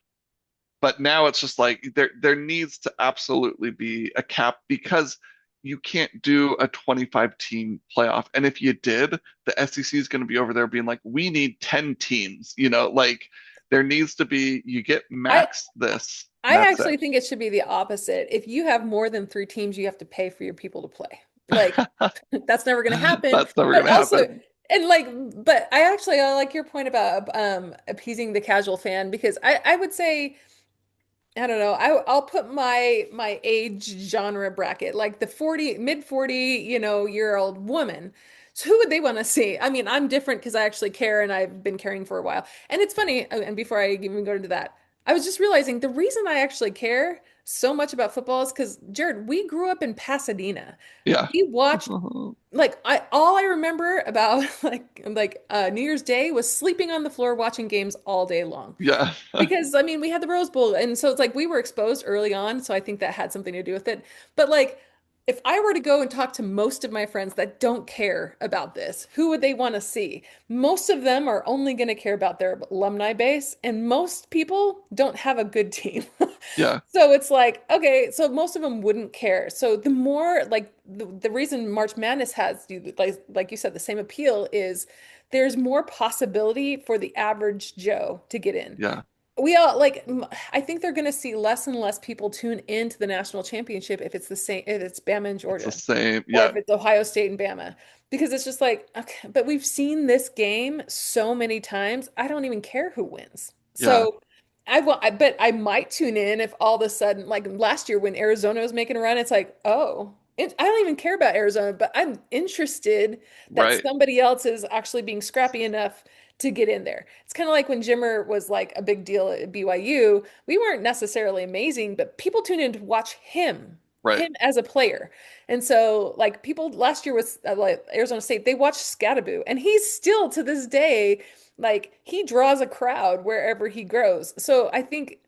but now it's just like there needs to absolutely be a cap because you can't do a 25 team playoff. And if you did, the SEC is going to be over there being like, we need 10 teams, like there needs to be, you get I max this, and I that's it. actually think it should be the opposite. If you have more than 3 teams, you have to pay for your people to play. Like that's never going to happen. That's never But going to also, happen. and like, but I like your point about appeasing the casual fan because I would say I don't know. I'll put my age genre bracket like the 40 mid 40, year old woman. So who would they want to see? I mean, I'm different because I actually care and I've been caring for a while. And it's funny, and before I even go into that, I was just realizing the reason I actually care, so much about football is because, Jared, we grew up in Pasadena. Yeah. We watched like I all I remember about New Year's Day was sleeping on the floor watching games all day long. Yeah. Because I mean, we had the Rose Bowl, and so it's like we were exposed early on, so I think that had something to do with it. But like, if I were to go and talk to most of my friends that don't care about this, who would they want to see? Most of them are only going to care about their alumni base, and most people don't have a good team. Yeah. So it's like, okay, so most of them wouldn't care. So the more like the reason March Madness has like you said, the same appeal is there's more possibility for the average Joe to get in. Yeah. We all like I think they're going to see less and less people tune into the national championship if it's the same if it's Bama and It's the Georgia same. or Yeah. if it's Ohio State and Bama because it's just like okay, but we've seen this game so many times. I don't even care who wins. Yeah. So I bet I might tune in if all of a sudden like last year when Arizona was making a run, it's like, oh, I don't even care about Arizona, but I'm interested that Right. somebody else is actually being scrappy enough to get in there. It's kind of like when Jimmer was like a big deal at BYU. We weren't necessarily amazing, but people tuned in to watch Right. him as a player. And so, like people last year with like Arizona State, they watched Scatterbo, and he's still to this day like he draws a crowd wherever he grows. So I think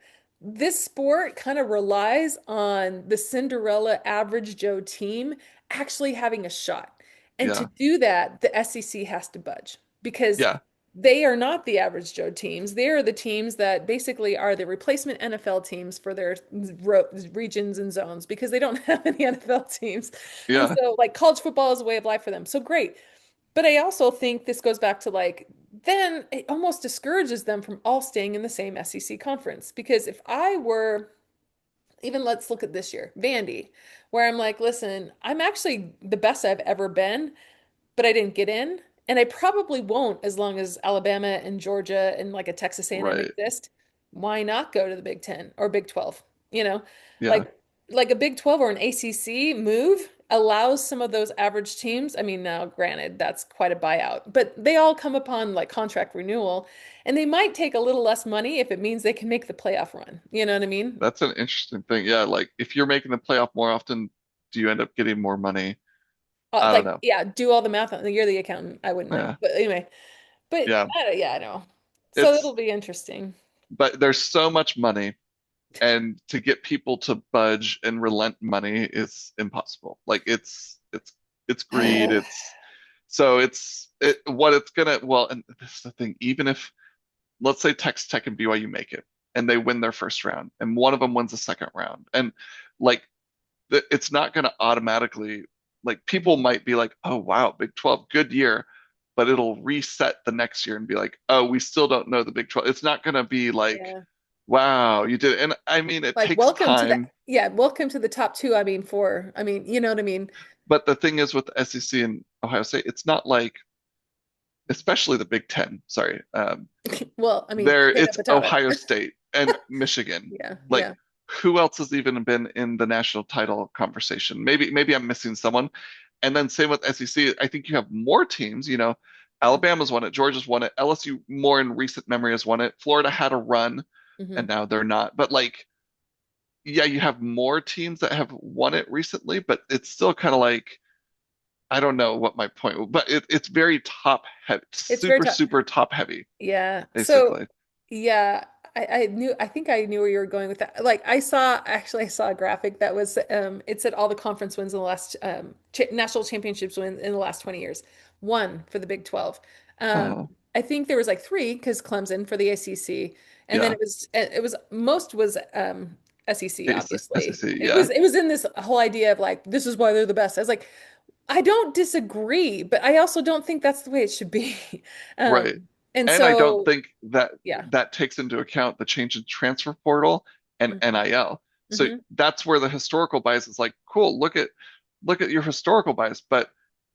this sport kind of relies on the Cinderella average Joe team actually having a shot. And to Yeah. do that, the SEC has to budge because Yeah. they are not the average Joe teams. They are the teams that basically are the replacement NFL teams for their regions and zones because they don't have any NFL teams. And Yeah. so, like, college football is a way of life for them. So great. But I also think this goes back to like, then it almost discourages them from all staying in the same SEC conference. Because if I were, even let's look at this year, Vandy, where I'm like, listen, I'm actually the best I've ever been but I didn't get in. And I probably won't as long as Alabama and Georgia and like a Texas A&M Right. exist. Why not go to the Big 10 or Big 12? You know, Yeah. like like a Big 12 or an ACC move allows some of those average teams. I mean, now granted, that's quite a buyout, but they all come upon like contract renewal and they might take a little less money if it means they can make the playoff run. You know what I mean? That's an interesting thing. Yeah. Like if you're making the playoff more often, do you end up getting more money? I don't Like, know. yeah, do all the math on you're the accountant. I wouldn't know. Yeah. But anyway, but Yeah. yeah, I know. So It's, it'll be interesting. but there's so much money, and to get people to budge and relent money is impossible. Like it's greed. It's so what it's gonna, well, and this is the thing, even if let's say Texas Tech and BYU make it and they win their first round and one of them wins the second round and like it's not gonna automatically, like people might be like, oh wow, Big 12, good year, but it'll reset the next year and be like, oh, we still don't know the Big 12. It's not gonna be like, Yeah. wow, you did it. And I mean, it Like takes welcome to the time. yeah, welcome to the top two. I mean, you know what I mean? But the thing is with the SEC and Ohio State, it's not like, especially the Big Ten, sorry, Well, I mean, there potato, it's potato. Ohio State and Michigan. Yeah, Like, yeah. who else has even been in the national title conversation? Maybe I'm missing someone. And then same with SEC. I think you have more teams. Alabama's won it, Georgia's won it, LSU more in recent memory has won it. Florida had a run, Hmm. and now they're not. But like, yeah, you have more teams that have won it recently, but it's still kind of like, I don't know what my point, but it's very top heavy, It's very super, tough. super top heavy, Yeah. So basically. yeah, I think I knew where you were going with that. Like I saw a graphic that was it said all the conference wins in the last ch national championships win in the last 20 years. One for the Big 12. Um Uh, I think there was like three because Clemson for the ACC and then yeah, it was most was SEC obviously. SEC, It yeah, was in this whole idea of like this is why they're the best. I was like I don't disagree, but I also don't think that's the way it should be. right. And And I don't so think that yeah. that takes into account the change in transfer portal and Hmm. NIL. So Hmm. that's where the historical bias is like, cool, look at your historical bias, but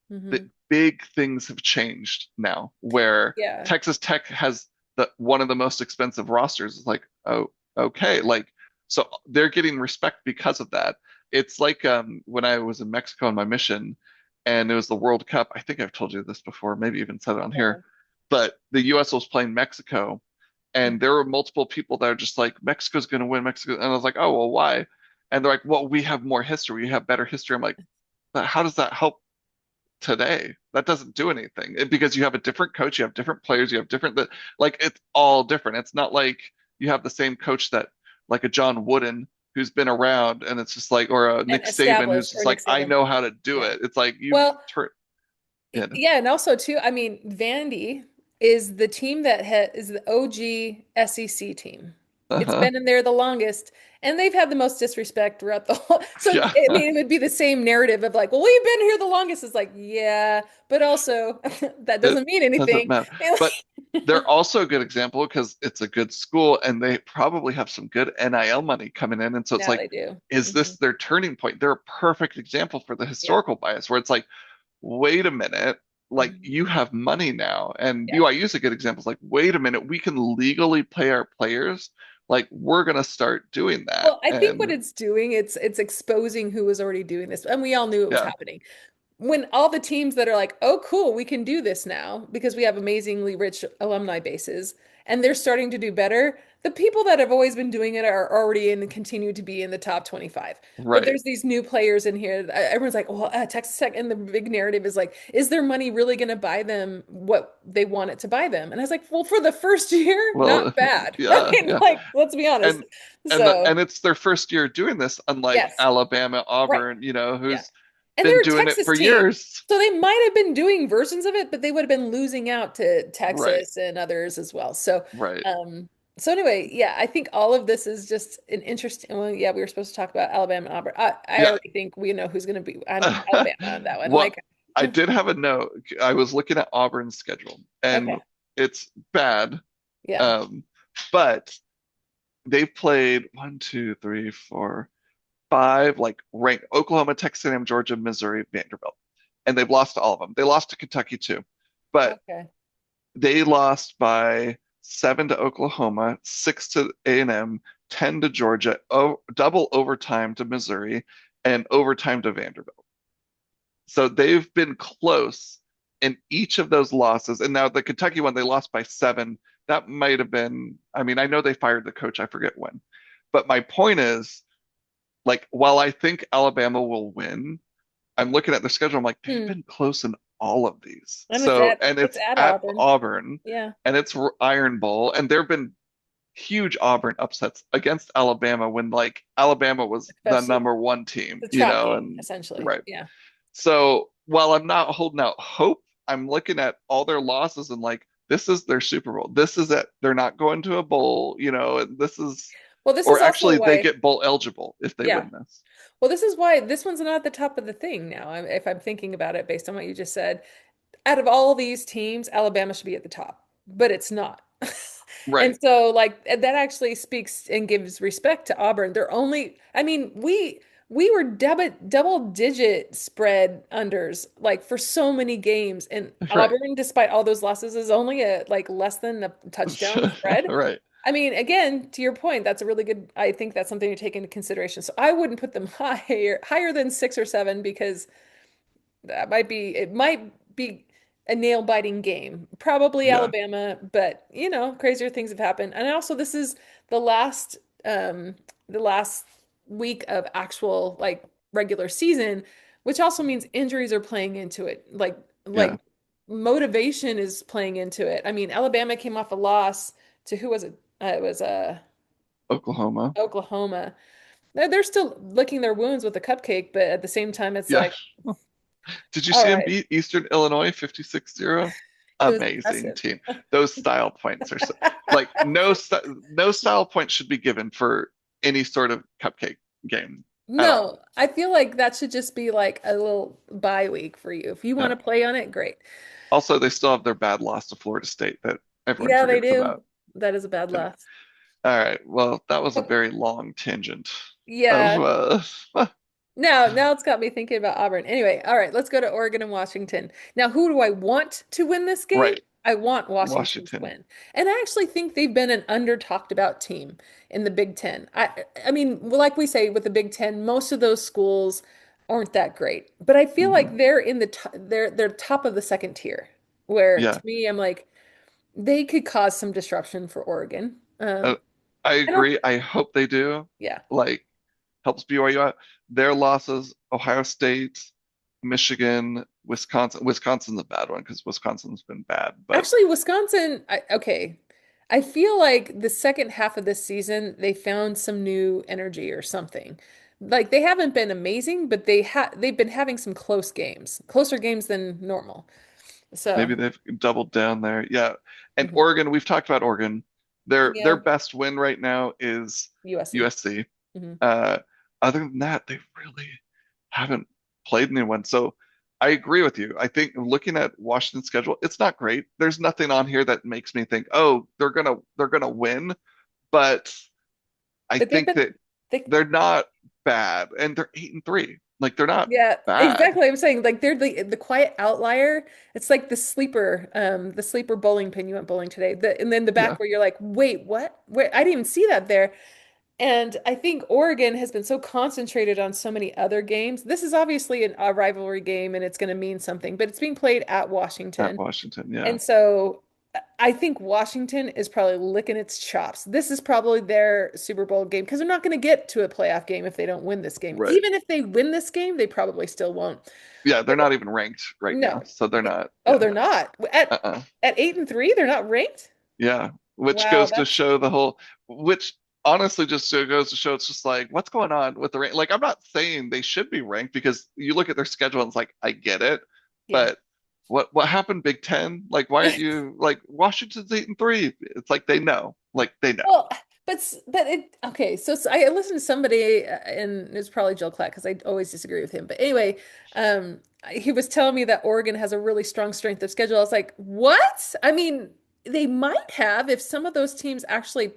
the Hmm. big things have changed now, where Yeah. Texas Tech has the one of the most expensive rosters. It's like, oh, okay, like so they're getting respect because of that. It's like when I was in Mexico on my mission, and it was the World Cup. I think I've told you this before, maybe even said it on Yeah. here, but the U.S. was playing Mexico, and Mhm. there were multiple people that are just like, Mexico's going to win, Mexico, and I was like, oh well, why? And they're like, well, we have more history, we have better history. I'm like, but how does that help today? That doesn't do anything. Because you have a different coach, you have different players, you have different, like it's all different. It's not like you have the same coach that, like a John Wooden who's been around, and it's just like, or a And Nick Saban who's established, just or like, Nick I Saban. know how to do Yeah. it. It's like you've Well, turned in. yeah, and also too, I mean, Vandy is the team that is the OG SEC team. It's Uh-huh. been in there the longest, and they've had the most disrespect throughout the whole. So, Yeah. I mean, it would be the same narrative of like, well, we've been here the longest. It's like, yeah, but also that It doesn't mean doesn't anything. matter. But they're also a good example because it's a good school and they probably have some good NIL money coming in. And so it's Now like, they do. is Hmm. this their turning point? They're a perfect example for the Yeah. historical bias where it's like, wait a minute, like Hmm. you have money now. And Yeah. BYU is a good example. It's like, wait a minute, we can legally pay our players. Like we're gonna start doing that. Well, I think what And it's doing, it's exposing who was already doing this, and we all knew it was yeah, happening. When all the teams that are like, oh, cool, we can do this now because we have amazingly rich alumni bases and they're starting to do better. The people that have always been doing it are already in and continue to be in the top 25. But right. there's these new players in here. Everyone's like, well, Texas Tech, and the big narrative is like, is their money really going to buy them what they want it to buy them? And I was like, well, for the first year, not Well, bad. I yeah, mean, yeah. like, let's be honest. and So, and it's their first year doing this, unlike yes, Alabama, right. Auburn, Yeah. who's And been they're a doing it Texas for team. years. So they might have been doing versions of it, but they would have been losing out to Right, Texas and others as well. So, right. um, so anyway, yeah, I think all of this is just an interesting. Well, yeah, we were supposed to talk about Alabama and Auburn. I Yeah. already think we know who's going to be. I'm Alabama on that one. What Like, I did have a note. I was looking at Auburn's schedule, and okay, it's bad. yeah, Um, but they've played one, two, three, four, five, like ranked Oklahoma, Texas A&M, Georgia, Missouri, Vanderbilt, and they've lost to all of them. They lost to Kentucky too, but okay, they lost by 7 to Oklahoma, 6 to A&M, 10 to Georgia, double overtime to Missouri, and overtime to Vanderbilt. So they've been close in each of those losses. And now the Kentucky one, they lost by 7. That might have been, I mean, I know they fired the coach, I forget when. But my point is, like, while I think Alabama will win, I'm looking at the schedule. I'm like, they've hmm. been close in all of these. And So, and it's it's at at Auburn. Auburn, Yeah, and it's Iron Bowl, and there have been huge Auburn upsets against Alabama when like Alabama was the especially number one team, the trap game, and essentially. right. Yeah. So while I'm not holding out hope, I'm looking at all their losses and like, this is their Super Bowl. This is it. They're not going to a bowl, and this is, Well, this is or also actually they why. get bowl eligible if they Yeah. win this. Well, this is why this one's not at the top of the thing now. If I'm thinking about it based on what you just said, out of all these teams, Alabama should be at the top, but it's not. And Right. so, like, that actually speaks and gives respect to Auburn. They're only, I mean, we were double digit spread unders like for so many games, and Right. Auburn, despite all those losses, is only a like less than a touchdown spread. Right. I mean, again, to your point, that's a really good, I think that's something to take into consideration. So I wouldn't put them higher than 6 or 7 because it might be a nail-biting game. Probably Yeah. Alabama, but crazier things have happened. And also this is the last um the last week of actual like regular season, which also means injuries are playing into it. Yeah. Like motivation is playing into it. I mean, Alabama came off a loss to who was it? It was Oklahoma. Oklahoma. They're still licking their wounds with a cupcake, but at the same time, it's Yeah. like, Did you all see him right, beat Eastern Illinois 56-0? it was Amazing impressive. team. Those style points are so, like no style points should be given for any sort of cupcake game at all. No, I feel like that should just be like a little bye week for you. If you want Yeah. to play on it, great. Also, they still have their bad loss to Florida State that everyone Yeah, they forgets do. about. That is a bad Anyway. loss. All right. Well, that was a Oh, very long tangent yeah. of Now it's got me thinking about Auburn. Anyway, all right, let's go to Oregon and Washington. Now, who do I want to win this game? right, I want Washington to Washington. win. And I actually think they've been an under talked about team in the Big Ten. I mean, like we say with the Big Ten, most of those schools aren't that great. But I feel Hmm. like they're in the they're top of the second tier, where to Yeah. me, I'm like, they could cause some disruption for Oregon. Uh, I I don't, agree. I hope they do. yeah. Like, helps BYU out. Their losses, Ohio State, Michigan, Wisconsin. Wisconsin's a bad one because Wisconsin's been bad, but Actually, Wisconsin, okay. I feel like the second half of this season, they found some new energy or something. Like they haven't been amazing, but they've been having some close games, closer games than normal. maybe So, they've doubled down there. Yeah. And mhm. Oregon, we've talked about Oregon. Their Yeah, best win right now is USC. USC. Hmm. Uh, Other than that, they really haven't played anyone. So I agree with you. I think looking at Washington's schedule, it's not great. There's nothing on here that makes me think, oh, they're gonna win. But I But they've think been that they they're not bad, and they're 8-3. Like they're not Yeah, bad. exactly. I'm saying like they're the quiet outlier. It's like the sleeper bowling pin you went bowling today. And then the Yeah, back where you're like, wait, what? Where I didn't even see that there. And I think Oregon has been so concentrated on so many other games. This is obviously a rivalry game and it's going to mean something, but it's being played at at Washington. Washington. Yeah, And so I think Washington is probably licking its chops. This is probably their Super Bowl game because they're not going to get to a playoff game if they don't win this game. right. Even if they win this game, they probably still won't. Yeah, they're not even ranked right now, No. so they're not. Oh, Yeah. they're not. Uh-uh. At 8-3, they're not ranked? Yeah, which Wow, goes to that's show which honestly just goes to show it's just like, what's going on with the rank? Like, I'm not saying they should be ranked because you look at their schedule and it's like, I get it, yeah. but what happened, Big Ten? Like, why aren't you like Washington's 8-3? It's like they know, Well, but it okay. So I listened to somebody, and it's probably Joel Klatt because I always disagree with him. But anyway, he was telling me that Oregon has a really strong strength of schedule. I was like, what? I mean, they might have if some of those teams actually,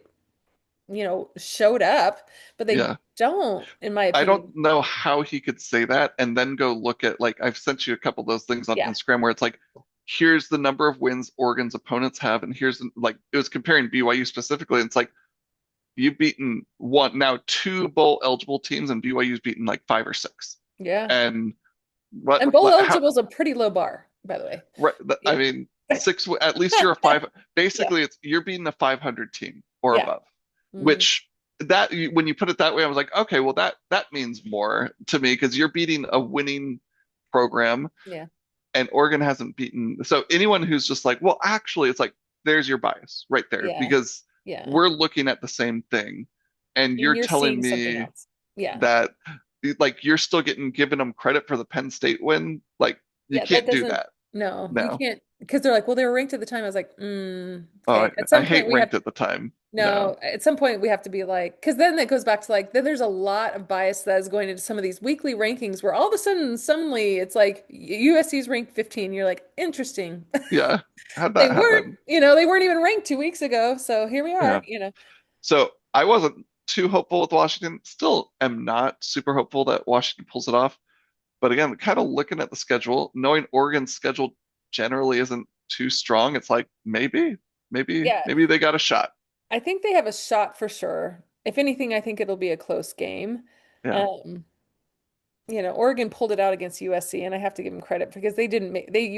showed up, but they Yeah. don't, in my I don't opinion. know how he could say that and then go look at like I've sent you a couple of those things on Yeah, Instagram where it's like here's the number of wins Oregon's opponents have and here's like it was comparing BYU specifically and it's like you've beaten one now two bowl eligible teams and BYU's beaten like five or six. yeah. And And bowl how eligible is a pretty low bar, by the way. right, I Yeah. mean six at least you're a five Yeah. basically it's you're beating a 500 team or Yeah. above, Hmm. which that when you put it that way I was like okay well that means more to me because you're beating a winning program Yeah. and Oregon hasn't beaten so anyone who's just like well actually it's like there's your bias right there Yeah. because Yeah. we're looking at the same thing and And you're you're telling seeing something me else. Yeah. that like you're still getting giving them credit for the Penn State win like you Yeah, that can't do doesn't, that. no, you No. can't, because they're like, well, they were ranked at the time. I was like, Oh, okay. At I some point, hate we have ranked at the time. No. no, at some point, we have to be like, because then it goes back to like, then there's a lot of bias that is going into some of these weekly rankings where all of a sudden, suddenly, it's like USC's ranked 15. You're like, interesting. Yeah. How'd They that weren't, happen? they weren't even ranked 2 weeks ago. So here we Yeah. are. So I wasn't too hopeful with Washington. Still am not super hopeful that Washington pulls it off. But again, kind of looking at the schedule, knowing Oregon's schedule generally isn't too strong, it's like Yeah. maybe they got a shot. I think they have a shot for sure. If anything, I think it'll be a close game. Yeah. Um, Oregon pulled it out against USC, and I have to give them credit because they didn't make they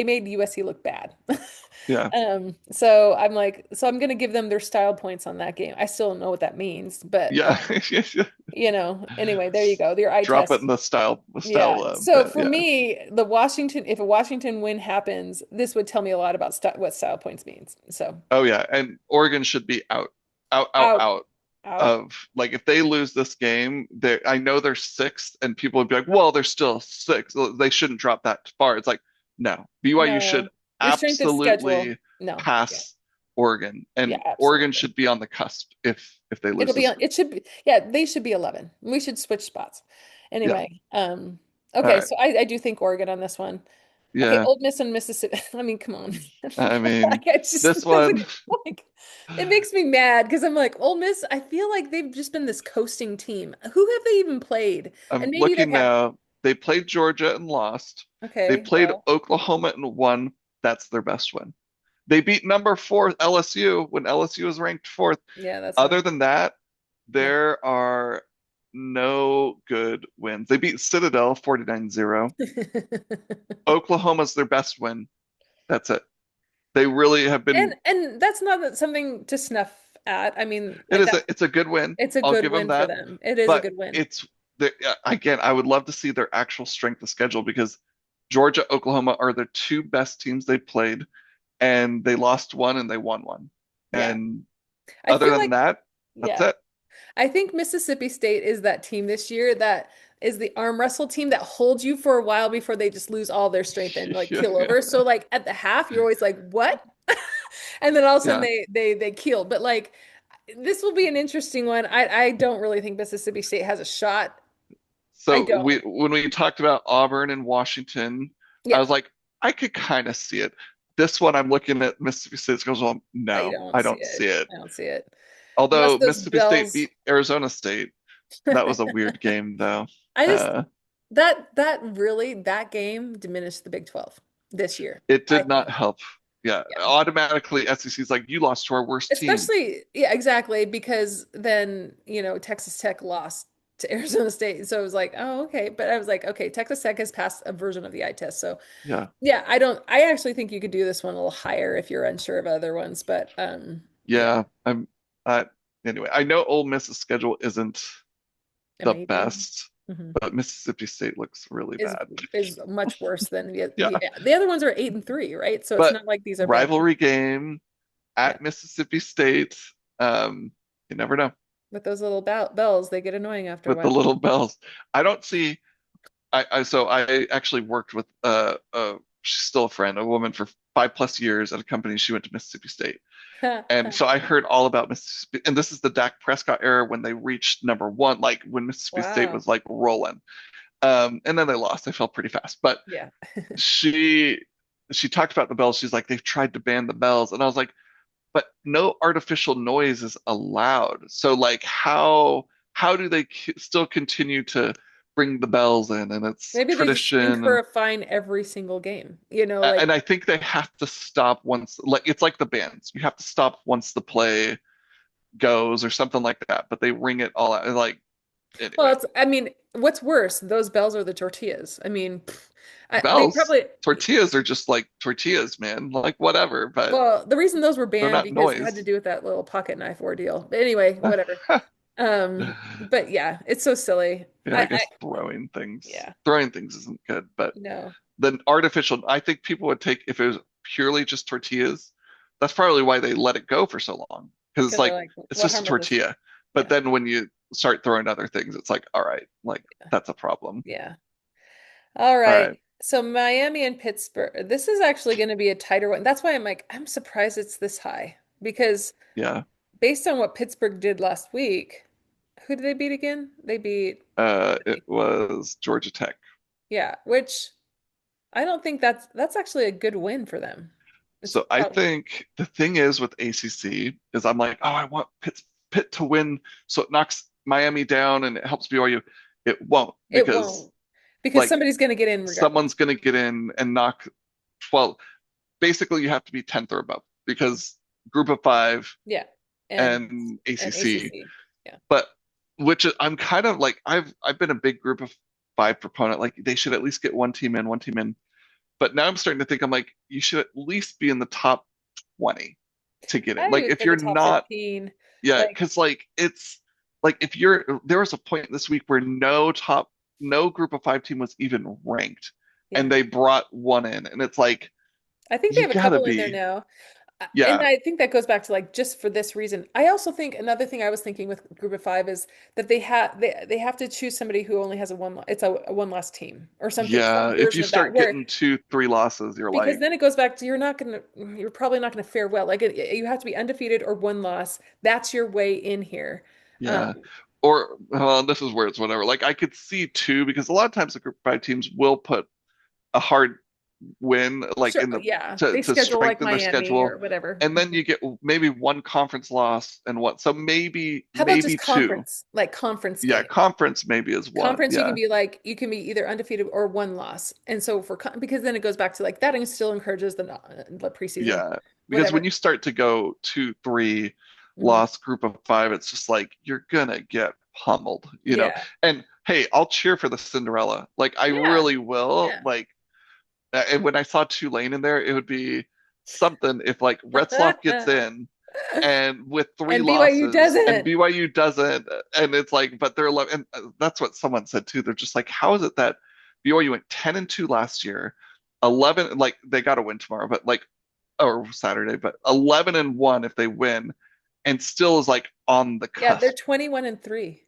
made USC look bad. Yeah. So I'm like, so I'm gonna give them their style points on that game. I still don't know what that means, but Yeah. anyway, there you go. Your eye Drop it in test. the style Yeah. So bit. for Yeah. me, if a Washington win happens, this would tell me a lot about what style points means. So Oh yeah. And Oregon should be out, out out. of like if they lose this game, they I know they're sixth, and people would be like, well, they're still sixth. They shouldn't drop that far. It's like, no, BYU should No, their strength of schedule. absolutely No. Yeah. pass Oregon, Yeah, and Oregon absolutely. should be on the cusp if they lose It'll be this on, game. it should be, yeah, they should be 11. We should switch spots. Yeah. Anyway, All okay, right. so I do think Oregon on this one. Okay, Yeah. Ole Miss and Mississippi. I mean, come on. I mean, Like, I just this it doesn't one, even like it makes me mad because I'm like, Ole Miss, I feel like they've just been this coasting team. Who have they even played? And I'm maybe they looking have. now. They played Georgia and lost. They Okay, played well, Oklahoma and won. That's their best win. They beat number four LSU when LSU was ranked fourth. yeah, that's Other enough. than that, Yeah. there are no good wins. They beat Citadel 49-0. Oklahoma's their best win. That's it. They really have been, And that's not something to snuff at. I mean, it's a good win. it's a I'll good give them win for that. them. It is a But good win. it's again, I would love to see their actual strength of schedule because Georgia, Oklahoma are the two best teams they played, and they lost one and they won one. Yeah. And I other feel than like, that, that's yeah. it. I think Mississippi State is that team this year that is the arm wrestle team that holds you for a while before they just lose all their strength and like Yeah, keel yeah, over. So like at the half, you're always like, what? And then all of a sudden yeah. they keel. But like this will be an interesting one. I don't really think Mississippi State has a shot. I So we don't. when we talked about Auburn and Washington, I Yeah, was like, I could kind of see it. This one, I'm looking at Mississippi State goes, well, I no, don't I see don't it. see it. I don't see it. Unless Although those Mississippi State bells. beat Arizona State, that was a weird game though. I just Uh, that game diminished the Big 12 this year, it I did not think. help. Yeah, Yeah. automatically SEC's like, you lost to our worst team. Especially, yeah, exactly, because then, Texas Tech lost to Arizona State. So it was like, oh, okay. But I was like, okay, Texas Tech has passed a version of the eye test. So Yeah, yeah, I actually think you could do this one a little higher if you're unsure of other ones. But yeah, yeah. Uh, anyway, I know Ole Miss's schedule isn't the amazing. best, Hmm. but Mississippi State looks really Is bad. is much worse than Yeah, the other ones are 8-3, right? So it's but not like these are bad teams. rivalry game Yeah. at Mississippi State. You never know With those little bells, they get annoying after a with the while. little bells. I don't see. So I actually worked with she's still a friend, a woman for 5+ years at a company. She went to Mississippi State, and so I heard all about Mississippi. And this is the Dak Prescott era when they reached number one, like when Mississippi State Wow. was like rolling. And then they lost. They fell pretty fast, but Yeah. she she talked about the bells. She's like, they've tried to ban the bells, and I was like, but no artificial noise is allowed. So like how do they still continue to bring the bells in? And it's Maybe they just tradition incur a fine every single game. Like, and I think they have to stop once like it's like the bands. You have to stop once the play goes or something like that, but they ring it all out. Like well, anyway, I mean, what's worse, those bells or the tortillas? I mean, they bells, probably, tortillas are just like tortillas, man. Like whatever, but well, the reason those were they're banned not because it had to noise. do with that little pocket knife ordeal. But anyway, whatever. But yeah, it's so silly. Yeah, I guess Yeah, throwing things isn't good, but no, then artificial, I think people would take if it was purely just tortillas. That's probably why they let it go for so long. Because it's because they're like like, it's what just a harm is this? tortilla. But Yeah, then when you start throwing other things, it's like, all right, like that's a problem. yeah. All All right. right. So Miami and Pittsburgh. This is actually going to be a tighter one. That's why I'm like, I'm surprised it's this high because Yeah. based on what Pittsburgh did last week, who did they beat again? They beat, It was Georgia Tech. yeah, which I don't think that's actually a good win for them. It's So I probably think the thing is with ACC is I'm like, oh, I want Pitt to win, so it knocks Miami down and it helps BYU. It won't it because won't because like somebody's going to get in regardless. someone's going to get in and knock 12. Basically, you have to be 10th or above because group of five Yeah. And and and ACC. ACC. Yeah. But I'm kind of like I've been a big group of five proponent. Like they should at least get one team in, one team in. But now I'm starting to think I'm like you should at least be in the top 20 to get in. I Like would if say the you're top not, 15. yeah, Like, because like it's like if you're there was a point this week where no group of five team was even ranked, yeah. and they brought one in, and it's like I think they you have a gotta couple in there be, now. And yeah, I think that goes back to like just for this reason. I also think another thing I was thinking with Group of Five is that they have to choose somebody who only has it's a one loss team or something, yeah. some If version you of that, start where getting 2, 3 losses, you're because like, then it goes back to you're probably not gonna fare well. Like you have to be undefeated or one loss. That's your way in here. yeah. Um, Or this is where it's whatever. Like I could see two because a lot of times the group of five teams will put a hard win like sure, in the yeah, they to schedule like strengthen their Miami schedule, or whatever. and then you get maybe one conference loss and what, so How about just maybe two. conference, like conference Yeah, games? conference maybe is one. Conference, Yeah, you can be either undefeated or one loss. And so because then it goes back to like that and still encourages the preseason, yeah. Because when whatever. you start to go 2, 3 Mhm. loss group of five, it's just like you're gonna get pummeled, you know. Yeah. And hey, I'll cheer for the Cinderella. Like I Yeah. really will. Yeah. Like and when I saw Tulane in there, it would be something if like Retzloff gets in. and with three And BYU losses, and doesn't. BYU doesn't, and it's like, but they're 11, and that's what someone said too. They're just like, how is it that BYU went 10-2 last year, 11, like they got to win tomorrow, but like, or Saturday, but 11-1 if they win, and still is like on the Yeah, they're cusp, 21-3.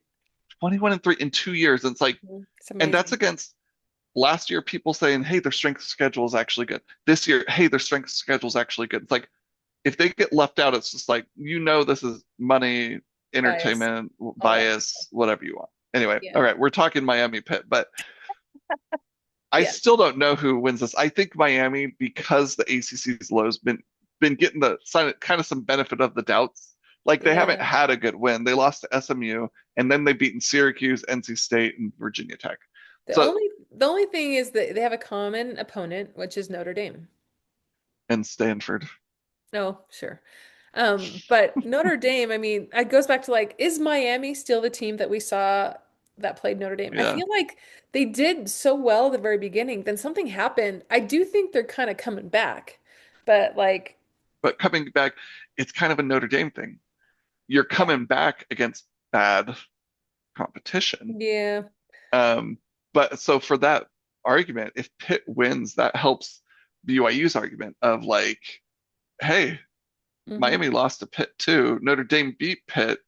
21-3 in 2 years, and it's like, It's and that's amazing. against last year people saying, hey, their strength schedule is actually good. This year, hey, their strength schedule is actually good. It's like if they get left out, it's just like, this is money, Bias, entertainment, all that stuff. bias, whatever you want. Anyway, Yeah. all right, we're talking Miami Pitt, but I Yeah. still don't know who wins this. I think Miami, because the ACC's low's been getting the kind of some benefit of the doubts. Like they haven't Yeah. had a good win. They lost to SMU, and then they beaten Syracuse, NC State, and Virginia Tech. The So, only the only thing is that they have a common opponent, which is Notre Dame. and Stanford. No, sure. But Notre Dame, I mean, it goes back to like, is Miami still the team that we saw that played Notre Dame? I Yeah. feel like they did so well at the very beginning, then something happened. I do think they're kind of coming back, but like, But coming back, it's kind of a Notre Dame thing. You're yeah, coming back against bad competition. yeah, Um, but so for that argument, if Pitt wins, that helps BYU's argument of like, hey, hmm Miami lost to Pitt too. Notre Dame beat Pitt.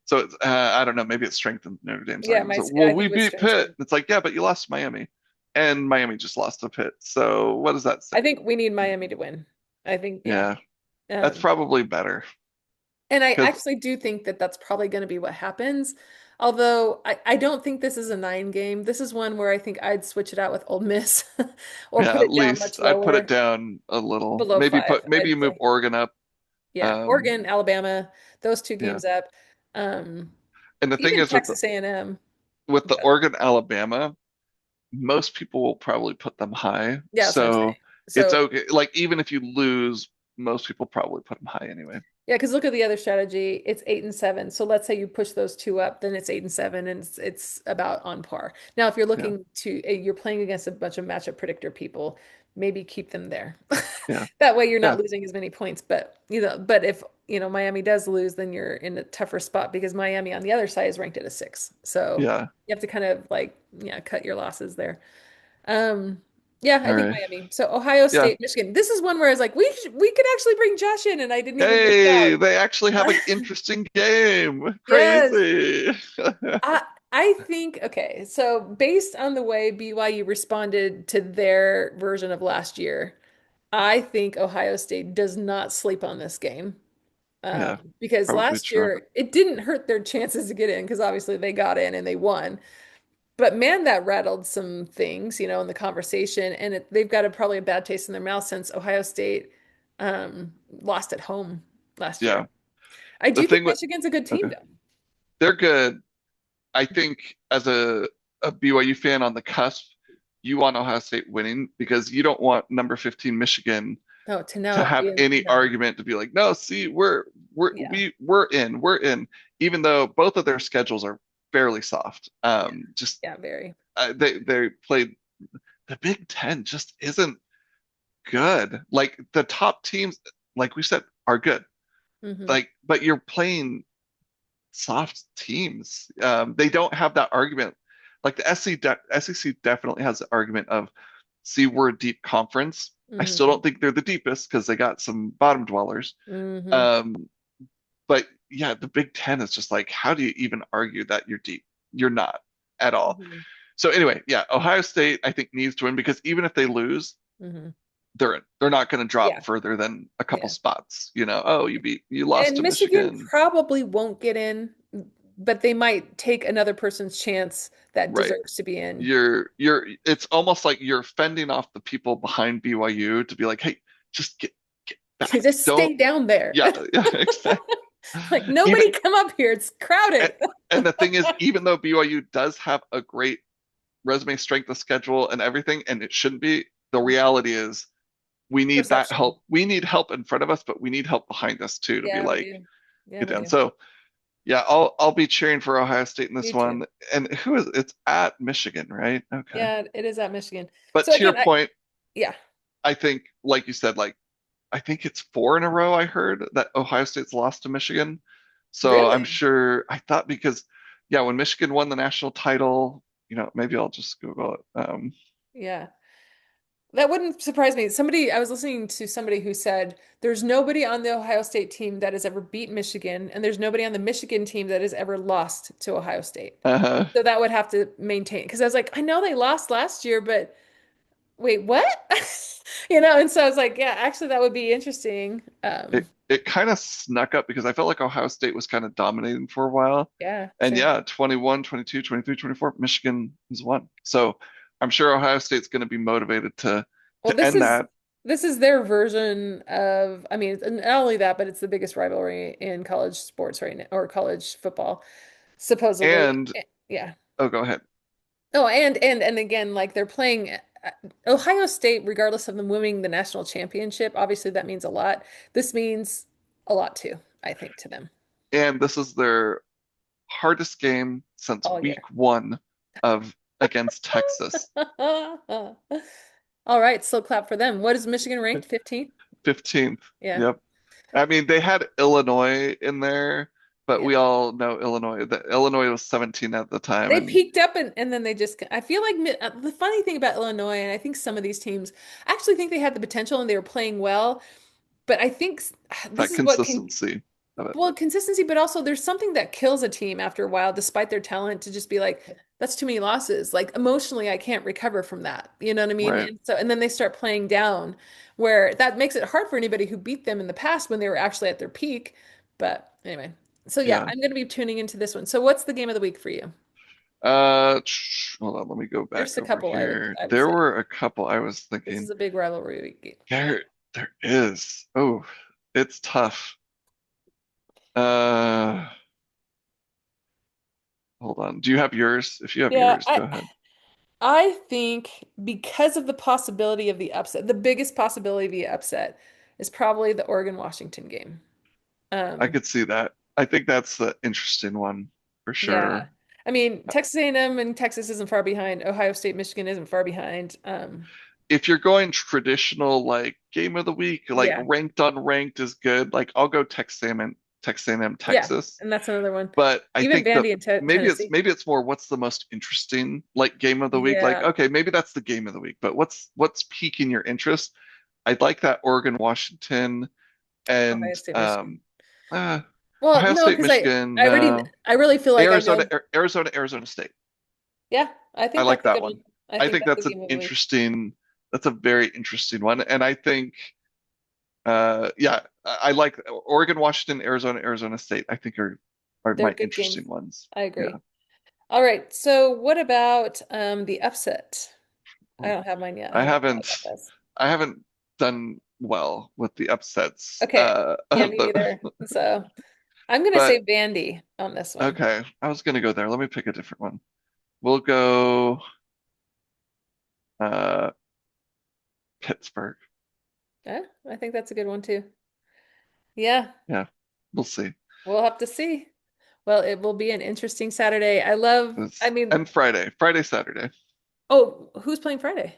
So it's, I don't know, maybe it strengthens Notre Dame's yeah. argument. So, I well, think we it was beat Pitt. strength. It's like, yeah, but you lost to Miami. And Miami just lost to Pitt. So what does that say? I think we need Miami to win. I think, yeah. Yeah, that's Um, probably better And I because actually do think that that's probably going to be what happens. Although I don't think this is a 9 game. This is one where I think I'd switch it out with Ole Miss or yeah, put at it down least much I'd put it lower, down a little. below five, Maybe I'd you move say. Oregon up. Yeah, Um, Oregon, Alabama, those two yeah. games up. Um, And the thing Even is Texas A&M. with the But Oregon Alabama, most people will probably put them high. yeah, that's what I'm saying. So it's So okay. Like even if you lose, most people probably put them high anyway. yeah, because look at the other strategy. It's 8-7. So let's say you push those two up, then it's 8-7, and it's about on par. Now, if you're Yeah. looking to you're playing against a bunch of matchup predictor people, maybe keep them there. Yeah. That way you're not Yeah. losing as many points. But but if Miami does lose, then you're in a tougher spot because Miami on the other side is ranked at a 6. So Yeah. you have to kind of like cut your losses there. Um, yeah, I All think right. Miami. So Ohio Yeah. State, Michigan. This is one where I was like, we could actually bring Josh in, and I didn't even bring Hey, it they actually have up. an interesting game. Yes. Crazy. I I think okay, so based on the way BYU responded to their version of last year, I think Ohio State does not sleep on this game. Yeah, Because probably last true. year it didn't hurt their chances to get in because obviously they got in and they won. But man, that rattled some things, in the conversation, and they've got probably a bad taste in their mouth since Ohio State lost at home last year. Yeah. I The do think thing with Michigan's a good team, okay, though. they're good. I think as a BYU fan on the cusp, you want Ohio State winning because you don't want number 15 Michigan Oh, to to now have be any no, argument to be like, no, see, yeah, we're in, even though both of their schedules are fairly soft. yeah, Just yeah, very. they played the Big Ten just isn't good. Like the top teams, like we said, are good. Hmm. Like, but you're playing soft teams. They don't have that argument. Like the SEC definitely has the argument of, see, we're a deep conference. I still Hmm. don't think they're the deepest because they got some bottom dwellers. Hmm. Um, but yeah, the Big Ten is just like, how do you even argue that you're deep? You're not at all. Hmm. So anyway, yeah, Ohio State I think needs to win because even if they lose, Hmm. they're in. They're not going to drop Yeah, further than a couple yeah. spots. Oh, you lost And to Michigan Michigan, probably won't get in, but they might take another person's chance that right? deserves to be in. It's almost like you're fending off the people behind BYU to be like, hey, just get back. Just Don't, stay down there. yeah, yeah, exactly. Like Even nobody come up here. It's and, crowded. and the thing is, even though BYU does have a great resume strength of schedule and everything, and it shouldn't be, the reality is we need that Perception. help. We need help in front of us, but we need help behind us too to be Yeah, we like, do. Yeah, get we down. do. So yeah, I'll be cheering for Ohio State in Me this too. one. And it's at Michigan, right? Okay. Yeah, it is at Michigan. But So to your again, point, yeah. I think, like you said, like I think it's four in a row I heard that Ohio State's lost to Michigan. So I'm Really? sure I thought because yeah, when Michigan won the national title, maybe I'll just Google it. Yeah. That wouldn't surprise me. I was listening to somebody who said there's nobody on the Ohio State team that has ever beat Michigan, and there's nobody on the Michigan team that has ever lost to Ohio State. uh, So that would have to maintain. Because I was like, I know they lost last year, but wait, what? And so I was like, yeah, actually, that would be interesting. it kind of snuck up because I felt like Ohio State was kind of dominating for a while. Yeah, And sure. yeah, 21, 22, 23, 24, Michigan has won. So I'm sure Ohio State's going to be motivated to Well, to end that. this is their version of, I mean, not only that, but it's the biggest rivalry in college sports right now, or college football, supposedly. And Yeah. oh, go ahead. Oh, and again, like they're playing Ohio State, regardless of them winning the national championship, obviously that means a lot. This means a lot too, I think, to them And this is their hardest game since all week year. one of against Texas. All right, so clap for them. What is Michigan ranked? 15? 15th. Yeah. Yep. I mean, they had Illinois in there, but Yeah. we all know Illinois. That Illinois was 17 at the time, They and peaked up and then they just, I feel like the funny thing about Illinois, and I think some of these teams I actually think they had the potential and they were playing well, but I think this that is what can, consistency of it. well, consistency, but also there's something that kills a team after a while, despite their talent, to just be like, that's too many losses. Like emotionally, I can't recover from that. You know what I mean? Right. And then they start playing down, where that makes it hard for anybody who beat them in the past when they were actually at their peak. But anyway, so yeah, Yeah. I'm going to be tuning into this one. So what's the game of the week for you? Hold on, let me go back There's a over couple here. I would There say. were a couple I was This is thinking. a big rivalry week. There is. Oh, it's tough. Uh, Hold on. Do you have yours? If you have Yeah, yours, go ahead. I think because of the possibility of the upset, the biggest possibility of the upset is probably the Oregon Washington game. I Um, could see that. I think that's the interesting one for yeah. sure. I mean, Texas A&M and Texas isn't far behind. Ohio State, Michigan isn't far behind. If you're going traditional like game of the week, like Yeah. ranked unranked is good. Like I'll go Texas A&M, Yeah. Texas. And that's another one. But I Even think that Vandy and Te maybe it's Tennessee. maybe it's more what's the most interesting like game of the week. Like Yeah. okay, maybe that's the game of the week. But what's piquing your interest? I'd like that Oregon Washington Ohio and State, Michigan. uh, Well, Ohio no, State, because Michigan, no. I really feel like I Arizona, know. Arizona State. Yeah, I I think like that's a that good one. one. I I think think that's the that's an game of the week. interesting, that's a very interesting one. And I think, yeah, I like Oregon, Washington, Arizona, Arizona State. I think are They're my good games. interesting ones. I Yeah. agree. All right. So what about the upset? I don't have mine yet. I I haven't thought haven't, about this. I haven't done well with the upsets Okay. Yeah, of me the, neither. So I'm gonna say but Vandy on this one. okay, I was gonna go there. Let me pick a different one. We'll go, uh, Pittsburgh. Yeah, I think that's a good one too. Yeah, Yeah, we'll see. we'll have to see. Well, it will be an interesting Saturday. I mean, And Friday, Saturday. oh, who's playing Friday?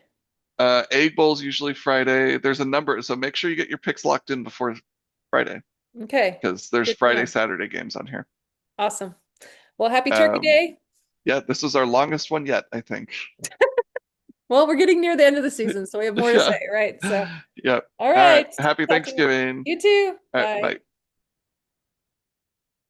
Egg Bowl's usually Friday. There's a number, so make sure you get your picks locked in before Friday Okay. because there's Good to Friday, know. Saturday games on here. Awesome. Well, happy Turkey Um, Day. yeah, this is our longest one yet, I think. Well, we're getting near the end of the season, so we have more to say, Yeah. right? So, Yep. all All right. right. Happy Talk to you. Thanksgiving. You too. All right. Bye. Bye.